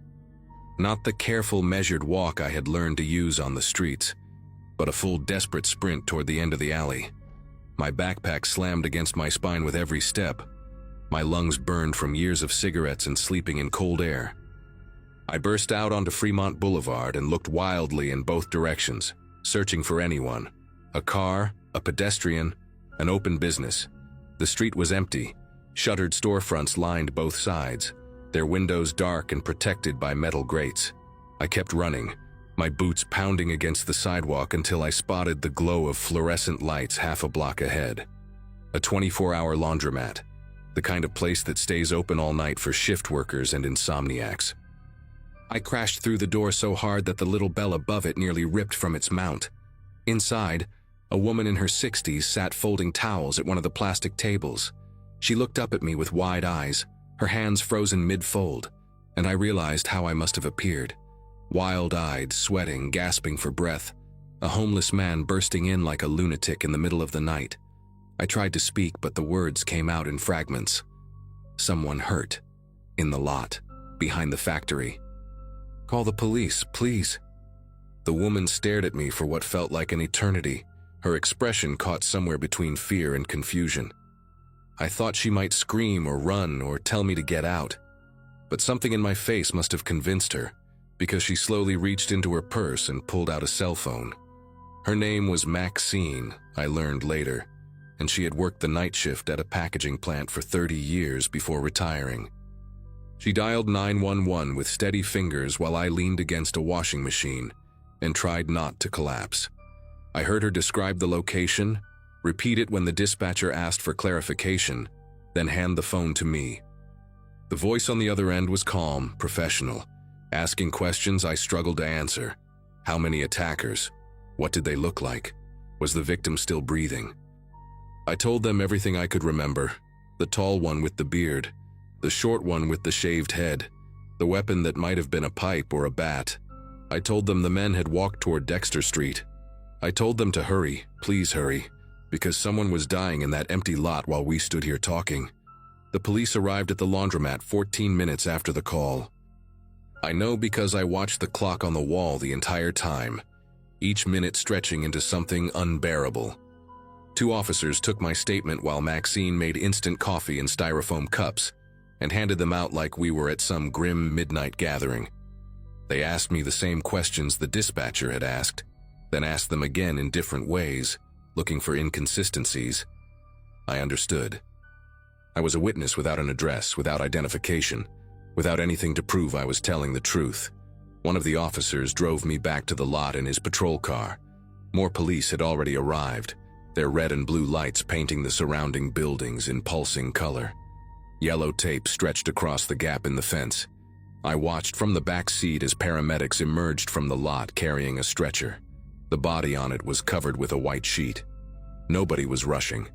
Not the careful, measured walk I had learned to use on the streets, but a full, desperate sprint toward the end of the alley. My backpack slammed against my spine with every step. My lungs burned from years of cigarettes and sleeping in cold air. I burst out onto Fremont Boulevard and looked wildly in both directions, searching for anyone. A car, a pedestrian, an open business. The street was empty. Shuttered storefronts lined both sides, their windows dark and protected by metal grates. I kept running, my boots pounding against the sidewalk until I spotted the glow of fluorescent lights half a block ahead. A 24-hour laundromat, the kind of place that stays open all night for shift workers and insomniacs. I crashed through the door so hard that the little bell above it nearly ripped from its mount. Inside, a woman in her 60s sat folding towels at one of the plastic tables. She looked up at me with wide eyes, her hands frozen mid-fold, and I realized how I must have appeared. Wild-eyed, sweating, gasping for breath, a homeless man bursting in like a lunatic in the middle of the night. I tried to speak, but the words came out in fragments. Someone hurt. In the lot. Behind the factory. Call the police, please. The woman stared at me for what felt like an eternity, her expression caught somewhere between fear and confusion. I thought she might scream or run or tell me to get out, but something in my face must have convinced her, because she slowly reached into her purse and pulled out a cell phone. Her name was Maxine, I learned later, and she had worked the night shift at a packaging plant for 30 years before retiring. She dialed 911 with steady fingers while I leaned against a washing machine and tried not to collapse. I heard her describe the location, repeat it when the dispatcher asked for clarification, then hand the phone to me. The voice on the other end was calm, professional, asking questions I struggled to answer. How many attackers? What did they look like? Was the victim still breathing? I told them everything I could remember. The tall one with the beard, the short one with the shaved head, the weapon that might have been a pipe or a bat. I told them the men had walked toward Dexter Street. I told them to hurry, please hurry, because someone was dying in that empty lot while we stood here talking. The police arrived at the laundromat 14 minutes after the call. I know because I watched the clock on the wall the entire time, each minute stretching into something unbearable. 2 officers took my statement while Maxine made instant coffee in styrofoam cups and handed them out like we were at some grim midnight gathering. They asked me the same questions the dispatcher had asked, then asked them again in different ways, looking for inconsistencies. I understood. I was a witness without an address, without identification, without anything to prove I was telling the truth. One of the officers drove me back to the lot in his patrol car. More police had already arrived, their red and blue lights painting the surrounding buildings in pulsing color. Yellow tape stretched across the gap in the fence. I watched from the back seat as paramedics emerged from the lot carrying a stretcher. The body on it was covered with a white sheet. Nobody was rushing.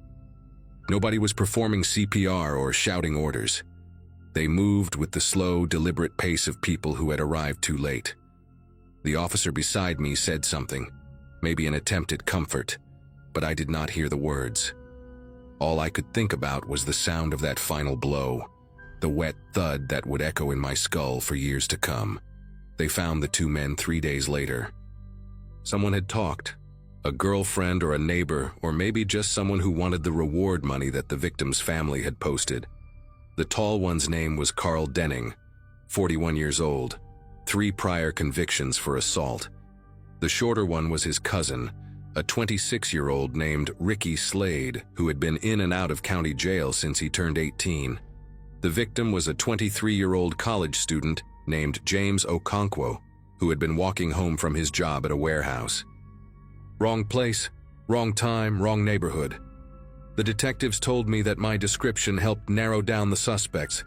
Nobody was performing CPR or shouting orders. They moved with the slow, deliberate pace of people who had arrived too late. The officer beside me said something, maybe an attempt at comfort, but I did not hear the words. All I could think about was the sound of that final blow, the wet thud that would echo in my skull for years to come. They found the 2 men 3 days later. Someone had talked, a girlfriend or a neighbor, or maybe just someone who wanted the reward money that the victim's family had posted. The tall one's name was Carl Denning, 41 years old, 3 prior convictions for assault. The shorter one was his cousin, a 26-year-old named Ricky Slade, who had been in and out of county jail since he turned 18. The victim was a 23-year-old college student named James Okonkwo, who had been walking home from his job at a warehouse. Wrong place, wrong time, wrong neighborhood. The detectives told me that my description helped narrow down the suspects,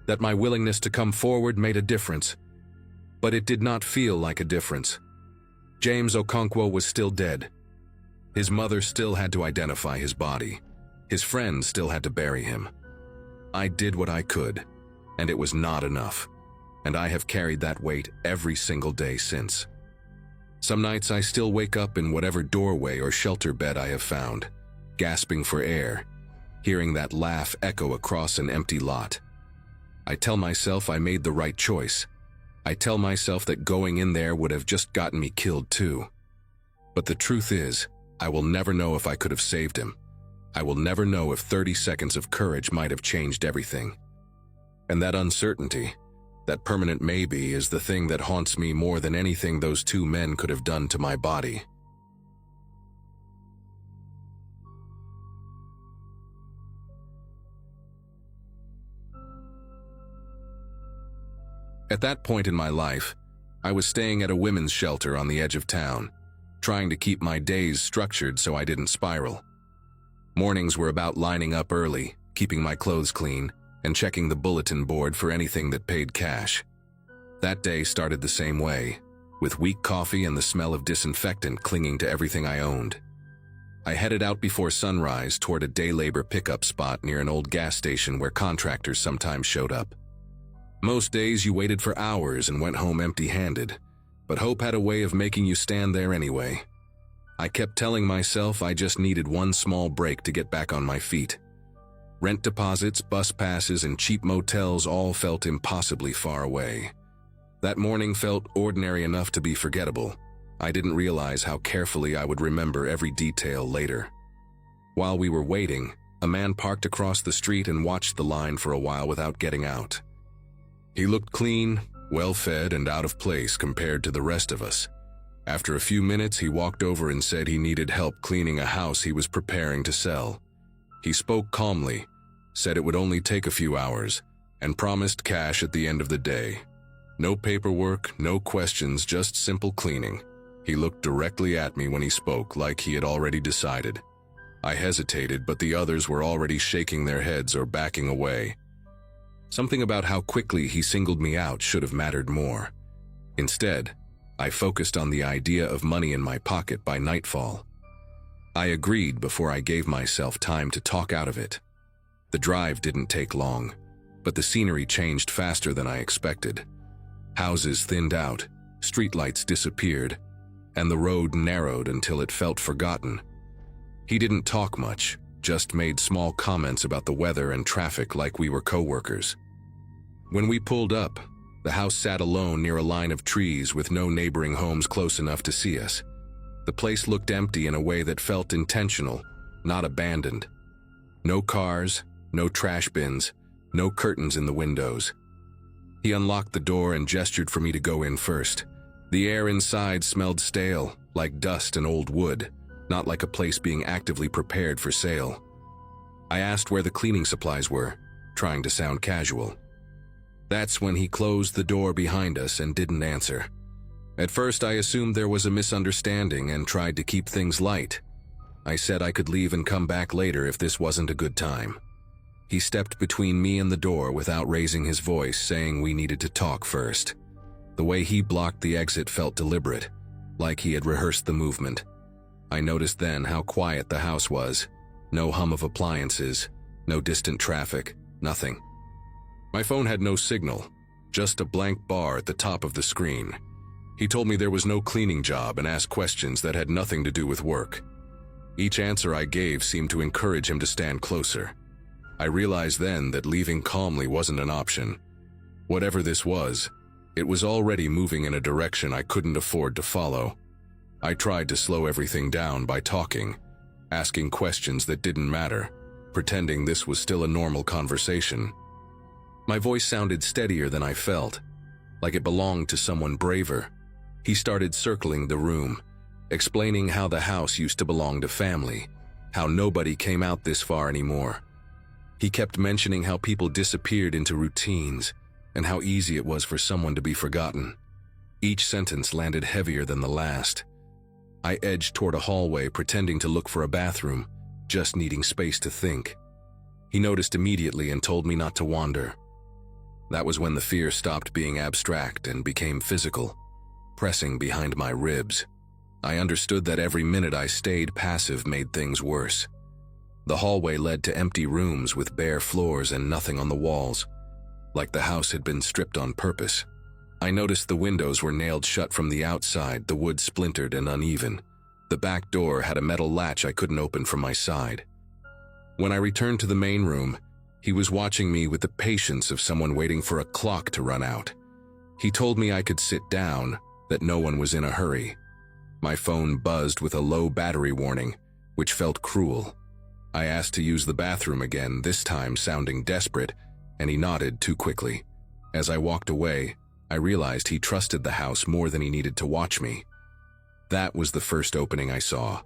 that my willingness to come forward made a difference. But it did not feel like a difference. James Okonkwo was still dead. His mother still had to identify his body. His friends still had to bury him. I did what I could, and it was not enough, and I have carried that weight every single day since. Some nights I still wake up in whatever doorway or shelter bed I have found, gasping for air, hearing that laugh echo across an empty lot. I tell myself I made the right choice. I tell myself that going in there would have just gotten me killed too. But the truth is, I will never know if I could have saved him. I will never know if 30 seconds of courage might have changed everything. And that uncertainty, that permanent maybe, is the thing that haunts me more than anything those 2 men could have done to my body. At that point in my life, I was staying at a women's shelter on the edge of town, trying to keep my days structured so I didn't spiral. Mornings were about lining up early, keeping my clothes clean, and checking the bulletin board for anything that paid cash. That day started the same way, with weak coffee and the smell of disinfectant clinging to everything I owned. I headed out before sunrise toward a day labor pickup spot near an old gas station where contractors sometimes showed up. Most days you waited for hours and went home empty-handed, but hope had a way of making you stand there anyway. I kept telling myself I just needed one small break to get back on my feet. Rent deposits, bus passes, and cheap motels all felt impossibly far away. That morning felt ordinary enough to be forgettable. I didn't realize how carefully I would remember every detail later. While we were waiting, a man parked across the street and watched the line for a while without getting out. He looked clean, well-fed, and out of place compared to the rest of us. After a few minutes, he walked over and said he needed help cleaning a house he was preparing to sell. He spoke calmly, said it would only take a few hours, and promised cash at the end of the day. No paperwork, no questions, just simple cleaning. He looked directly at me when he spoke, like he had already decided. I hesitated, but the others were already shaking their heads or backing away. Something about how quickly he singled me out should have mattered more. Instead, I focused on the idea of money in my pocket by nightfall. I agreed before I gave myself time to talk out of it. The drive didn't take long, but the scenery changed faster than I expected. Houses thinned out, streetlights disappeared, and the road narrowed until it felt forgotten. He didn't talk much, just made small comments about the weather and traffic like we were co-workers. When we pulled up, the house sat alone near a line of trees with no neighboring homes close enough to see us. The place looked empty in a way that felt intentional, not abandoned. No cars, no trash bins, no curtains in the windows. He unlocked the door and gestured for me to go in first. The air inside smelled stale, like dust and old wood, not like a place being actively prepared for sale. I asked where the cleaning supplies were, trying to sound casual. That's when he closed the door behind us and didn't answer. At first, I assumed there was a misunderstanding and tried to keep things light. I said I could leave and come back later if this wasn't a good time. He stepped between me and the door without raising his voice, saying we needed to talk first. The way he blocked the exit felt deliberate, like he had rehearsed the movement. I noticed then how quiet the house was. No hum of appliances, no distant traffic, nothing. My phone had no signal, just a blank bar at the top of the screen. He told me there was no cleaning job and asked questions that had nothing to do with work. Each answer I gave seemed to encourage him to stand closer. I realized then that leaving calmly wasn't an option. Whatever this was, it was already moving in a direction I couldn't afford to follow. I tried to slow everything down by talking, asking questions that didn't matter, pretending this was still a normal conversation. My voice sounded steadier than I felt, like it belonged to someone braver. He started circling the room, explaining how the house used to belong to family, how nobody came out this far anymore. He kept mentioning how people disappeared into routines, and how easy it was for someone to be forgotten. Each sentence landed heavier than the last. I edged toward a hallway, pretending to look for a bathroom, just needing space to think. He noticed immediately and told me not to wander. That was when the fear stopped being abstract and became physical, pressing behind my ribs. I understood that every minute I stayed passive made things worse. The hallway led to empty rooms with bare floors and nothing on the walls, like the house had been stripped on purpose. I noticed the windows were nailed shut from the outside, the wood splintered and uneven. The back door had a metal latch I couldn't open from my side. When I returned to the main room, he was watching me with the patience of someone waiting for a clock to run out. He told me I could sit down, that no one was in a hurry. My phone buzzed with a low battery warning, which felt cruel. I asked to use the bathroom again, this time sounding desperate, and he nodded too quickly. As I walked away, I realized he trusted the house more than he needed to watch me. That was the first opening I saw.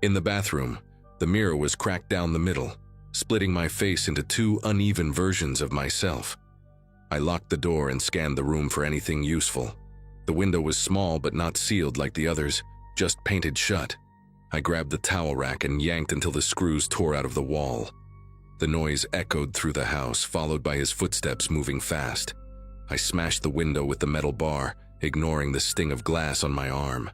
In the bathroom, the mirror was cracked down the middle, splitting my face into two uneven versions of myself. I locked the door and scanned the room for anything useful. The window was small but not sealed like the others, just painted shut. I grabbed the towel rack and yanked until the screws tore out of the wall. The noise echoed through the house, followed by his footsteps moving fast. I smashed the window with the metal bar, ignoring the sting of glass on my arm.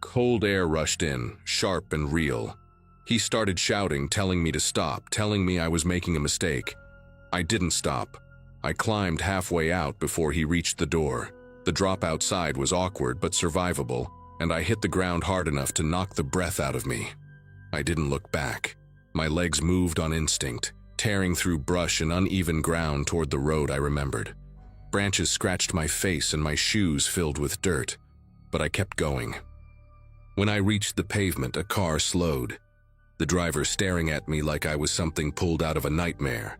Cold air rushed in, sharp and real. He started shouting, telling me to stop, telling me I was making a mistake. I didn't stop. I climbed halfway out before he reached the door. The drop outside was awkward but survivable, and I hit the ground hard enough to knock the breath out of me. I didn't look back. My legs moved on instinct, tearing through brush and uneven ground toward the road I remembered. Branches scratched my face and my shoes filled with dirt, but I kept going. When I reached the pavement, a car slowed, the driver staring at me like I was something pulled out of a nightmare.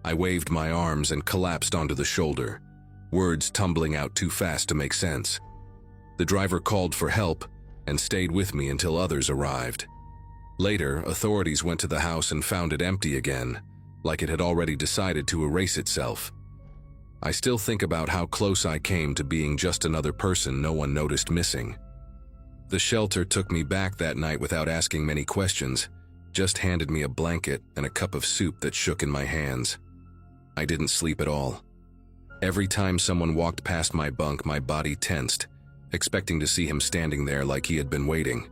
I waved my arms and collapsed onto the shoulder, words tumbling out too fast to make sense. The driver called for help and stayed with me until others arrived. Later, authorities went to the house and found it empty again, like it had already decided to erase itself. I still think about how close I came to being just another person no one noticed missing. The shelter took me back that night without asking many questions, just handed me a blanket and a cup of soup that shook in my hands. I didn't sleep at all. Every time someone walked past my bunk, my body tensed, expecting to see him standing there like he had been waiting.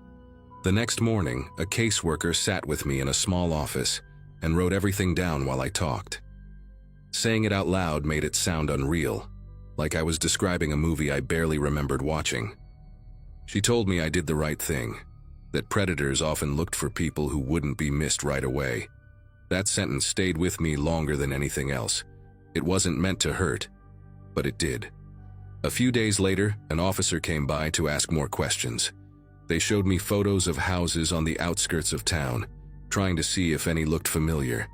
The next morning, a caseworker sat with me in a small office and wrote everything down while I talked. Saying it out loud made it sound unreal, like I was describing a movie I barely remembered watching. She told me I did the right thing, that predators often looked for people who wouldn't be missed right away. That sentence stayed with me longer than anything else. It wasn't meant to hurt, but it did. A few days later, an officer came by to ask more questions. They showed me photos of houses on the outskirts of town, trying to see if any looked familiar.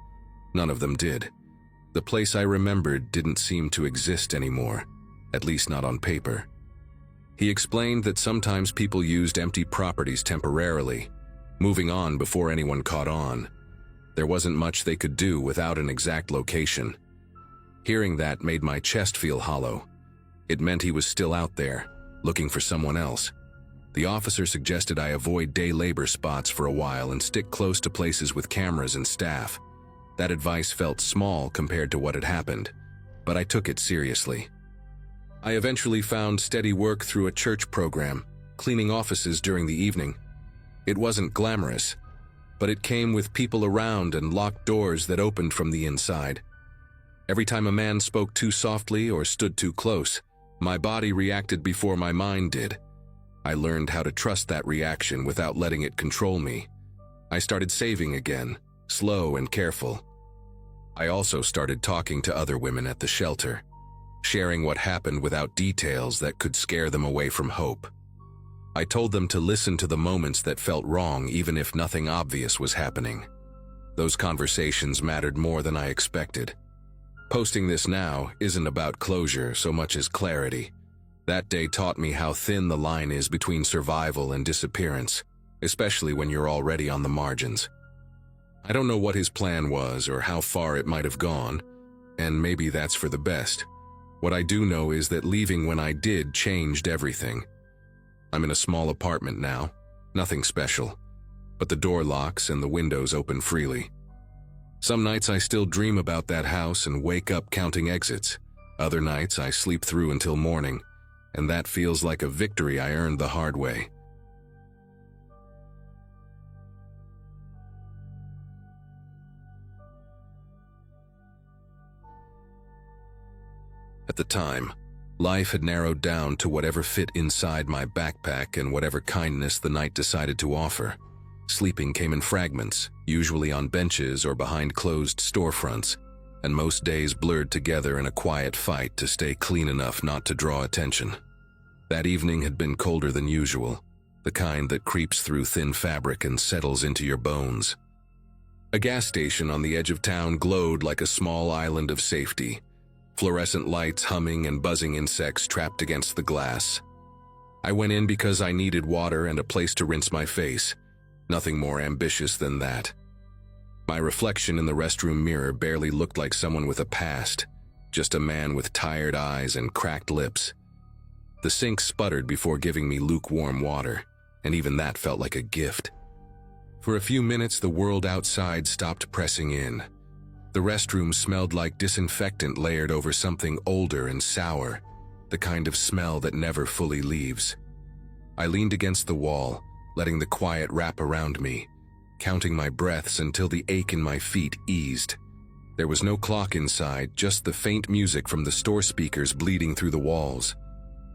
None of them did. The place I remembered didn't seem to exist anymore, at least not on paper. He explained that sometimes people used empty properties temporarily, moving on before anyone caught on. There wasn't much they could do without an exact location. Hearing that made my chest feel hollow. It meant he was still out there, looking for someone else. The officer suggested I avoid day labor spots for a while and stick close to places with cameras and staff. That advice felt small compared to what had happened, but I took it seriously. I eventually found steady work through a church program, cleaning offices during the evening. It wasn't glamorous, but it came with people around and locked doors that opened from the inside. Every time a man spoke too softly or stood too close, my body reacted before my mind did. I learned how to trust that reaction without letting it control me. I started saving again, slow and careful. I also started talking to other women at the shelter, sharing what happened without details that could scare them away from hope. I told them to listen to the moments that felt wrong even if nothing obvious was happening. Those conversations mattered more than I expected. Posting this now isn't about closure so much as clarity. That day taught me how thin the line is between survival and disappearance, especially when you're already on the margins. I don't know what his plan was or how far it might have gone, and maybe that's for the best. What I do know is that leaving when I did changed everything. I'm in a small apartment now, nothing special, but the door locks and the windows open freely. Some nights I still dream about that house and wake up counting exits. Other nights I sleep through until morning, and that feels like a victory I earned the hard way. At the time, life had narrowed down to whatever fit inside my backpack and whatever kindness the night decided to offer. Sleeping came in fragments, usually on benches or behind closed storefronts, and most days blurred together in a quiet fight to stay clean enough not to draw attention. That evening had been colder than usual, the kind that creeps through thin fabric and settles into your bones. A gas station on the edge of town glowed like a small island of safety, fluorescent lights humming and buzzing insects trapped against the glass. I went in because I needed water and a place to rinse my face. Nothing more ambitious than that. My reflection in the restroom mirror barely looked like someone with a past, just a man with tired eyes and cracked lips. The sink sputtered before giving me lukewarm water. and even that felt like a gift. For a few minutes, the world outside stopped pressing in. The restroom smelled like disinfectant layered over something older and sour, the kind of smell that never fully leaves. I leaned against the wall, letting the quiet wrap around me, counting my breaths until the ache in my feet eased. There was no clock inside, just the faint music from the store speakers bleeding through the walls.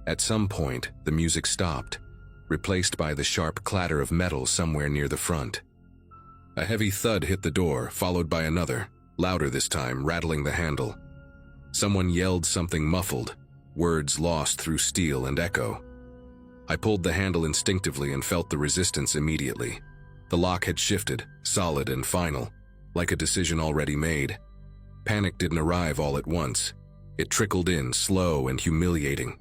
At some point, the music stopped, replaced by the sharp clatter of metal somewhere near the front. A heavy thud hit the door, followed by another, louder this time, rattling the handle. Someone yelled something muffled, words lost through steel and echo. I pulled the handle instinctively and felt the resistance immediately. The lock had shifted, solid and final, like a decision already made. Panic didn't arrive all at once. It trickled in, slow and humiliating.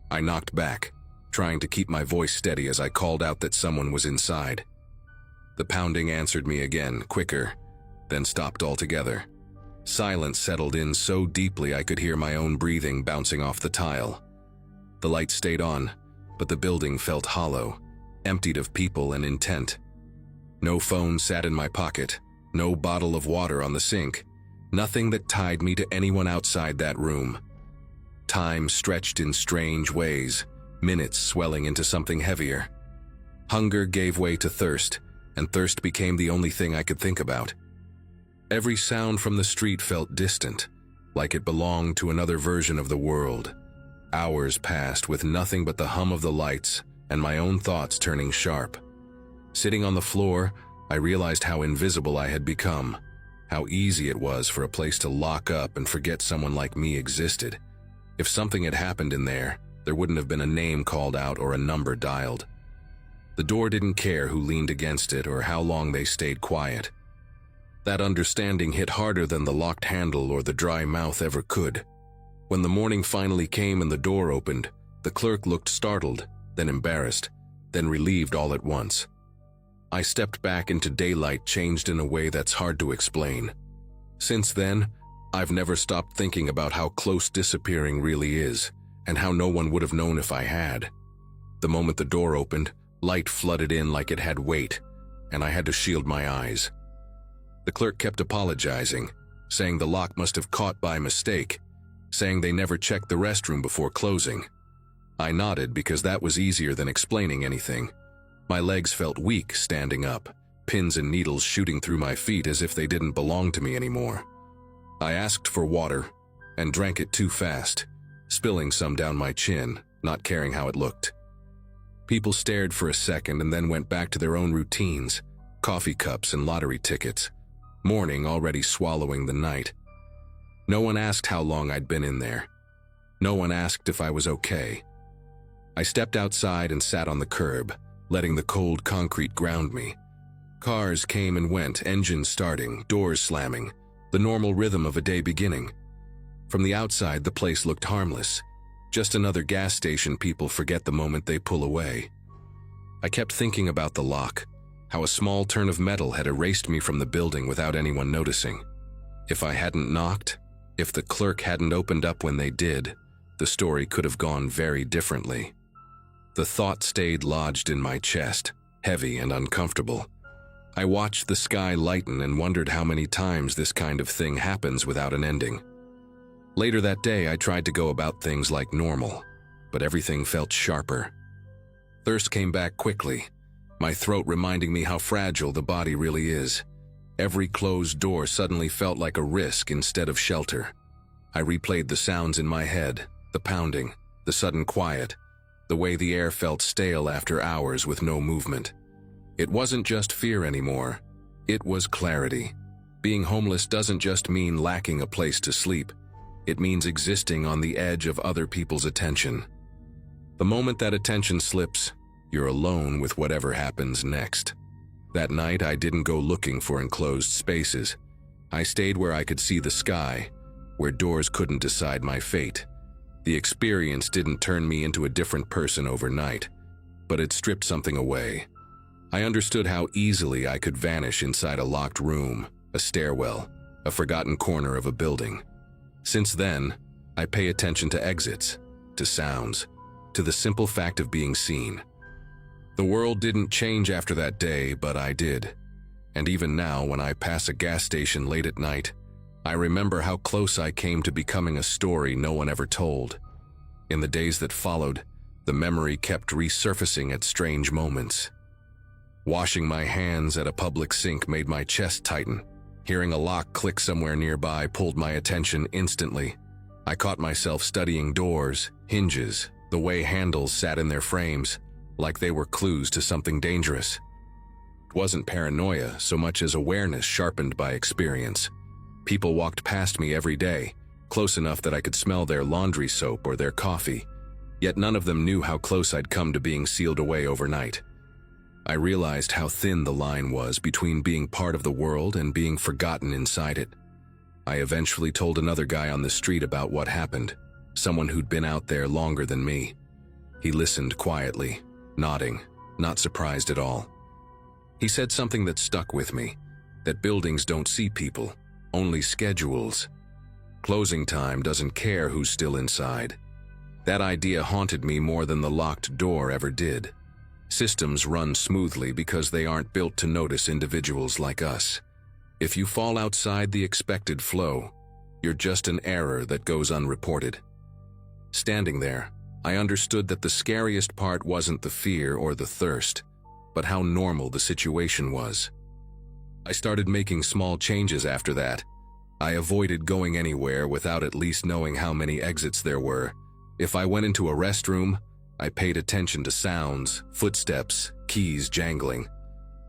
I knocked back, trying to keep my voice steady as I called out that someone was inside. The pounding answered me again, quicker, then stopped altogether. Silence settled in so deeply I could hear my own breathing bouncing off the tile. The light stayed on, but the building felt hollow, emptied of people and intent. No phone sat in my pocket, no bottle of water on the sink, nothing that tied me to anyone outside that room. Time stretched in strange ways, minutes swelling into something heavier. Hunger gave way to thirst, and thirst became the only thing I could think about. Every sound from the street felt distant, like it belonged to another version of the world. Hours passed with nothing but the hum of the lights and my own thoughts turning sharp. Sitting on the floor, I realized how invisible I had become, how easy it was for a place to lock up and forget someone like me existed. If something had happened in there, there wouldn't have been a name called out or a number dialed. The door didn't care who leaned against it or how long they stayed quiet. That understanding hit harder than the locked handle or the dry mouth ever could. When the morning finally came and the door opened, the clerk looked startled, then embarrassed, then relieved all at once. I stepped back into daylight, changed in a way that's hard to explain. Since then, I've never stopped thinking about how close disappearing really is, and how no one would have known if I had. The moment the door opened, light flooded in like it had weight, and I had to shield my eyes. The clerk kept apologizing, saying the lock must have caught by mistake, saying they never checked the restroom before closing. I nodded because that was easier than explaining anything. My legs felt weak standing up, pins and needles shooting through my feet as if they didn't belong to me anymore. I asked for water and drank it too fast, spilling some down my chin, not caring how it looked. People stared for a second and then went back to their own routines, coffee cups and lottery tickets, morning already swallowing the night. No one asked how long I'd been in there. No one asked if I was okay. I stepped outside and sat on the curb, letting the cold concrete ground me. Cars came and went, engines starting, doors slamming, the normal rhythm of a day beginning. From the outside, the place looked harmless, just another gas station people forget the moment they pull away. I kept thinking about the lock, how a small turn of metal had erased me from the building without anyone noticing. If I hadn't knocked, if the clerk hadn't opened up when they did, the story could have gone very differently. The thought stayed lodged in my chest, heavy and uncomfortable. I watched the sky lighten and wondered how many times this kind of thing happens without an ending. Later that day, I tried to go about things like normal, but everything felt sharper. Thirst came back quickly, my throat reminding me how fragile the body really is. Every closed door suddenly felt like a risk instead of shelter. I replayed the sounds in my head, the pounding, the sudden quiet, the way the air felt stale after hours with no movement. It wasn't just fear anymore, it was clarity. Being homeless doesn't just mean lacking a place to sleep. It means existing on the edge of other people's attention. The moment that attention slips, you're alone with whatever happens next. That night, I didn't go looking for enclosed spaces. I stayed where I could see the sky, where doors couldn't decide my fate. The experience didn't turn me into a different person overnight, but it stripped something away. I understood how easily I could vanish inside a locked room, a stairwell, a forgotten corner of a building. Since then, I pay attention to exits, to sounds, to the simple fact of being seen. The world didn't change after that day, but I did. And even now, when I pass a gas station late at night, I remember how close I came to becoming a story no one ever told. In the days that followed, the memory kept resurfacing at strange moments. Washing my hands at a public sink made my chest tighten. Hearing a lock click somewhere nearby pulled my attention instantly. I caught myself studying doors, hinges, the way handles sat in their frames, like they were clues to something dangerous. It wasn't paranoia so much as awareness sharpened by experience. People walked past me every day, close enough that I could smell their laundry soap or their coffee, yet none of them knew how close I'd come to being sealed away overnight. I realized how thin the line was between being part of the world and being forgotten inside it. I eventually told another guy on the street about what happened, someone who'd been out there longer than me. He listened quietly, nodding, not surprised at all. He said something that stuck with me, that buildings don't see people, only schedules. Closing time doesn't care who's still inside. That idea haunted me more than the locked door ever did. Systems run smoothly because they aren't built to notice individuals like us. If you fall outside the expected flow, you're just an error that goes unreported. Standing there, I understood that the scariest part wasn't the fear or the thirst, but how normal the situation was. I started making small changes after that. I avoided going anywhere without at least knowing how many exits there were. If I went into a restroom, I paid attention to sounds, footsteps, keys jangling.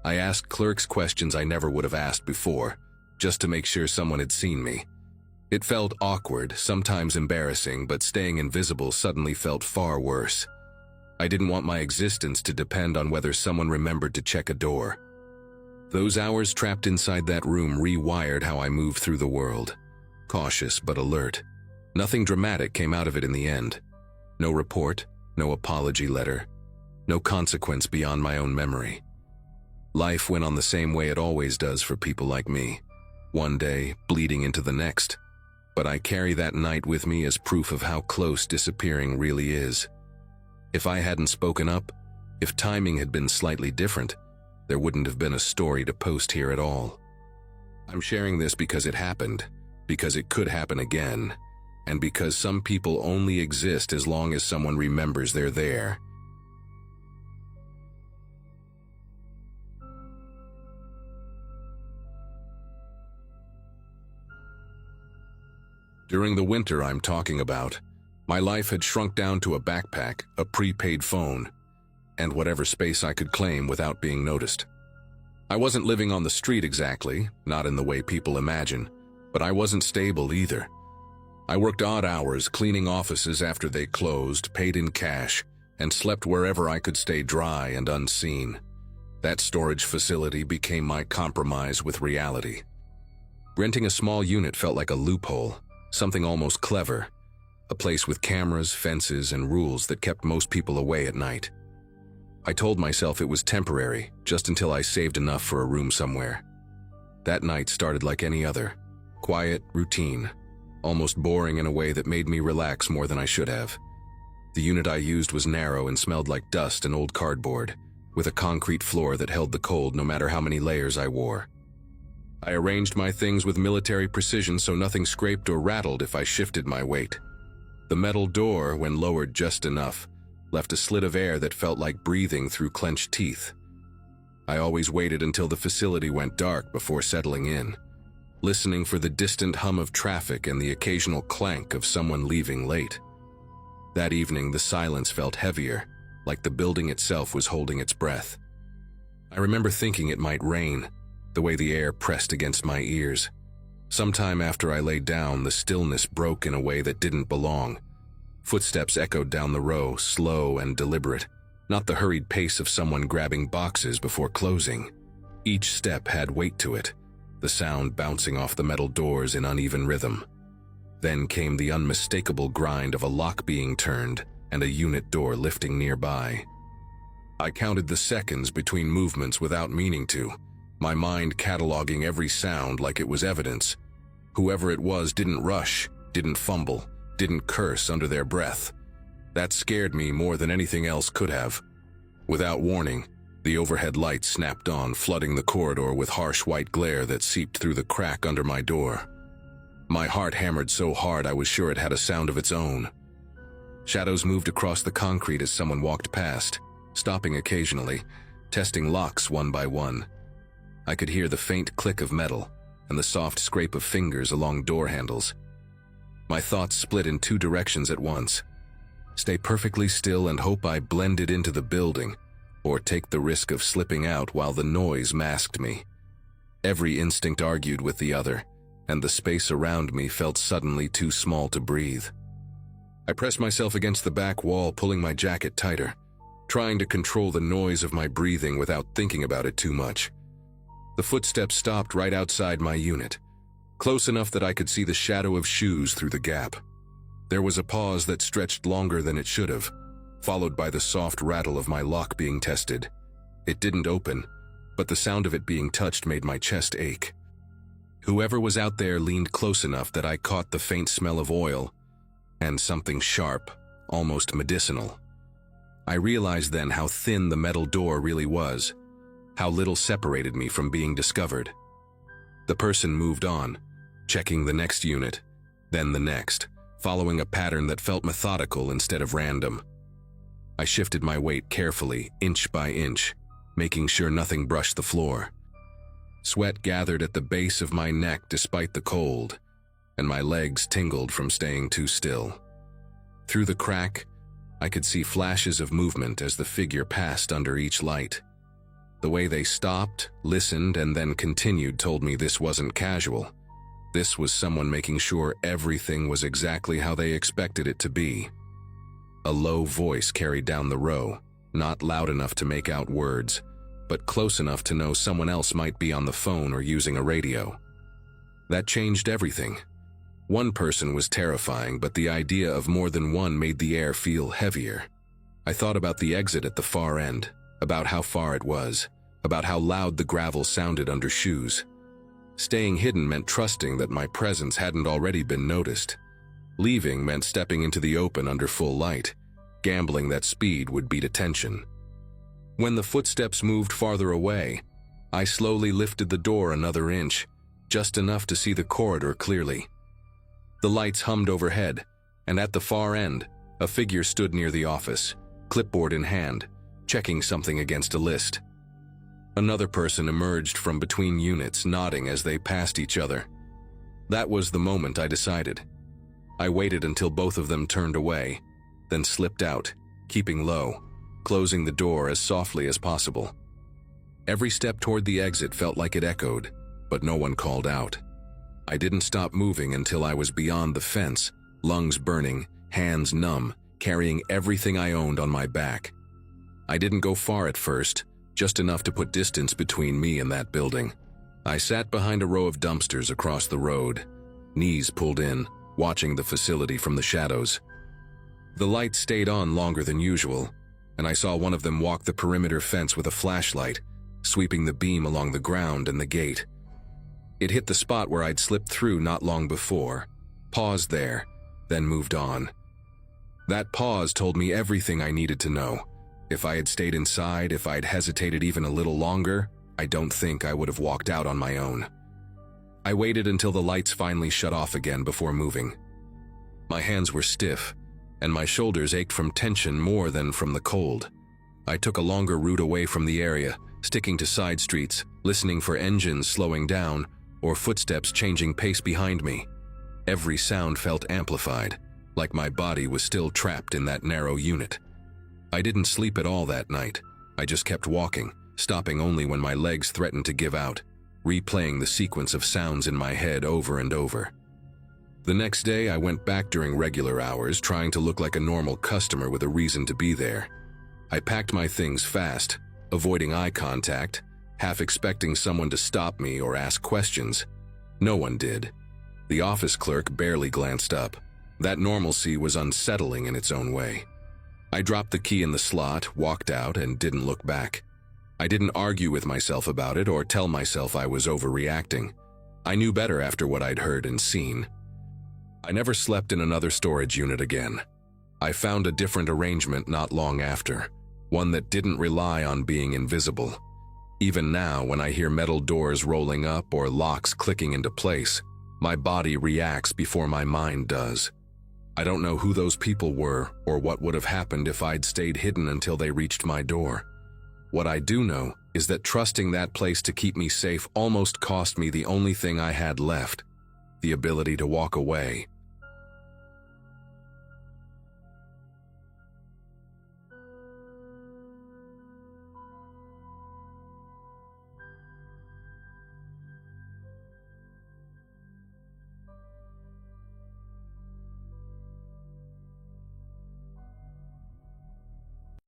I asked clerks questions I never would have asked before, just to make sure someone had seen me. It felt awkward, sometimes embarrassing, but staying invisible suddenly felt far worse. I didn't want my existence to depend on whether someone remembered to check a door. Those hours trapped inside that room rewired how I moved through the world. Cautious but alert. Nothing dramatic came out of it in the end. No report, no apology letter, no consequence beyond my own memory. Life went on the same way it always does for people like me, one day bleeding into the next. But I carry that night with me as proof of how close disappearing really is. If I hadn't spoken up, if timing had been slightly different, there wouldn't have been a story to post here at all. I'm sharing this because it happened, because it could happen again, and because some people only exist as long as someone remembers they're there. During the winter I'm talking about, my life had shrunk down to a backpack, a prepaid phone, and whatever space I could claim without being noticed. I wasn't living on the street exactly, not in the way people imagine, but I wasn't stable either. I worked odd hours cleaning offices after they closed, paid in cash, and slept wherever I could stay dry and unseen. That storage facility became my compromise with reality. Renting a small unit felt like a loophole, something almost clever, a place with cameras, fences, and rules that kept most people away at night. I told myself it was temporary, just until I saved enough for a room somewhere. That night started like any other, quiet, routine, almost boring in a way that made me relax more than I should have. The unit I used was narrow and smelled like dust and old cardboard, with a concrete floor that held the cold no matter how many layers I wore. I arranged my things with military precision so nothing scraped or rattled if I shifted my weight. The metal door, when lowered just enough, left a slit of air that felt like breathing through clenched teeth. I always waited until the facility went dark before settling in, listening for the distant hum of traffic and the occasional clank of someone leaving late. That evening, the silence felt heavier, like the building itself was holding its breath. I remember thinking it might rain, the way the air pressed against my ears. Sometime after I lay down, the stillness broke in a way that didn't belong. Footsteps echoed down the row, slow and deliberate, not the hurried pace of someone grabbing boxes before closing. Each step had weight to it, the sound bouncing off the metal doors in uneven rhythm. Then came the unmistakable grind of a lock being turned and a unit door lifting nearby. I counted the seconds between movements without meaning to, my mind cataloging every sound like it was evidence. Whoever it was didn't rush, didn't fumble, didn't curse under their breath. That scared me more than anything else could have. Without warning, the overhead lights snapped on, flooding the corridor with harsh white glare that seeped through the crack under my door. My heart hammered so hard I was sure it had a sound of its own. Shadows moved across the concrete as someone walked past, stopping occasionally, testing locks one by one. I could hear the faint click of metal and the soft scrape of fingers along door handles. My thoughts split in two directions at once. Stay perfectly still and hope I blended into the building, or take the risk of slipping out while the noise masked me. Every instinct argued with the other, and the space around me felt suddenly too small to breathe. I pressed myself against the back wall, pulling my jacket tighter, trying to control the noise of my breathing without thinking about it too much. The footsteps stopped right outside my unit, close enough that I could see the shadow of shoes through the gap. There was a pause that stretched longer than it should have, followed by the soft rattle of my lock being tested. It didn't open, but the sound of it being touched made my chest ache. Whoever was out there leaned close enough that I caught the faint smell of oil and something sharp, almost medicinal. I realized then how thin the metal door really was, how little separated me from being discovered. The person moved on, checking the next unit, then the next, following a pattern that felt methodical instead of random. I shifted my weight carefully, inch by inch, making sure nothing brushed the floor. Sweat gathered at the base of my neck despite the cold, and my legs tingled from staying too still. Through the crack, I could see flashes of movement as the figure passed under each light. The way they stopped, listened, and then continued told me this wasn't casual. This was someone making sure everything was exactly how they expected it to be. A low voice carried down the row, not loud enough to make out words, but close enough to know someone else might be on the phone or using a radio. That changed everything. One person was terrifying, but the idea of more than one made the air feel heavier. I thought about the exit at the far end, about how far it was, about how loud the gravel sounded under shoes. Staying hidden meant trusting that my presence hadn't already been noticed. Leaving meant stepping into the open under full light, gambling that speed would beat attention. When the footsteps moved farther away, I slowly lifted the door another inch, just enough to see the corridor clearly. The lights hummed overhead, and at the far end, a figure stood near the office, clipboard in hand, checking something against a list. Another person emerged from between units, nodding as they passed each other. That was the moment I decided. I waited until both of them turned away, then slipped out, keeping low, closing the door as softly as possible. Every step toward the exit felt like it echoed, but no one called out. I didn't stop moving until I was beyond the fence, lungs burning, hands numb, carrying everything I owned on my back. I didn't go far at first, just enough to put distance between me and that building. I sat behind a row of dumpsters across the road, knees pulled in, watching the facility from the shadows. The light stayed on longer than usual, and I saw one of them walk the perimeter fence with a flashlight, sweeping the beam along the ground and the gate. It hit the spot where I'd slipped through not long before, paused there, then moved on. That pause told me everything I needed to know. If I had stayed inside, if I'd hesitated even a little longer, I don't think I would have walked out on my own. I waited until the lights finally shut off again before moving. My hands were stiff, and my shoulders ached from tension more than from the cold. I took a longer route away from the area, sticking to side streets, listening for engines slowing down or footsteps changing pace behind me. Every sound felt amplified, like my body was still trapped in that narrow unit. I didn't sleep at all that night. I just kept walking, stopping only when my legs threatened to give out, replaying the sequence of sounds in my head over and over. The next day, I went back during regular hours, trying to look like a normal customer with a reason to be there. I packed my things fast, avoiding eye contact, half expecting someone to stop me or ask questions. No one did. The office clerk barely glanced up. That normalcy was unsettling in its own way. I dropped the key in the slot, walked out, and didn't look back. I didn't argue with myself about it or tell myself I was overreacting. I knew better after what I'd heard and seen. I never slept in another storage unit again. I found a different arrangement not long after. one that didn't rely on being invisible. Even now, when I hear metal doors rolling up or locks clicking into place, my body reacts before my mind does. I don't know who those people were or what would have happened if I'd stayed hidden until they reached my door. What I do know is that trusting that place to keep me safe almost cost me the only thing I had left, the ability to walk away.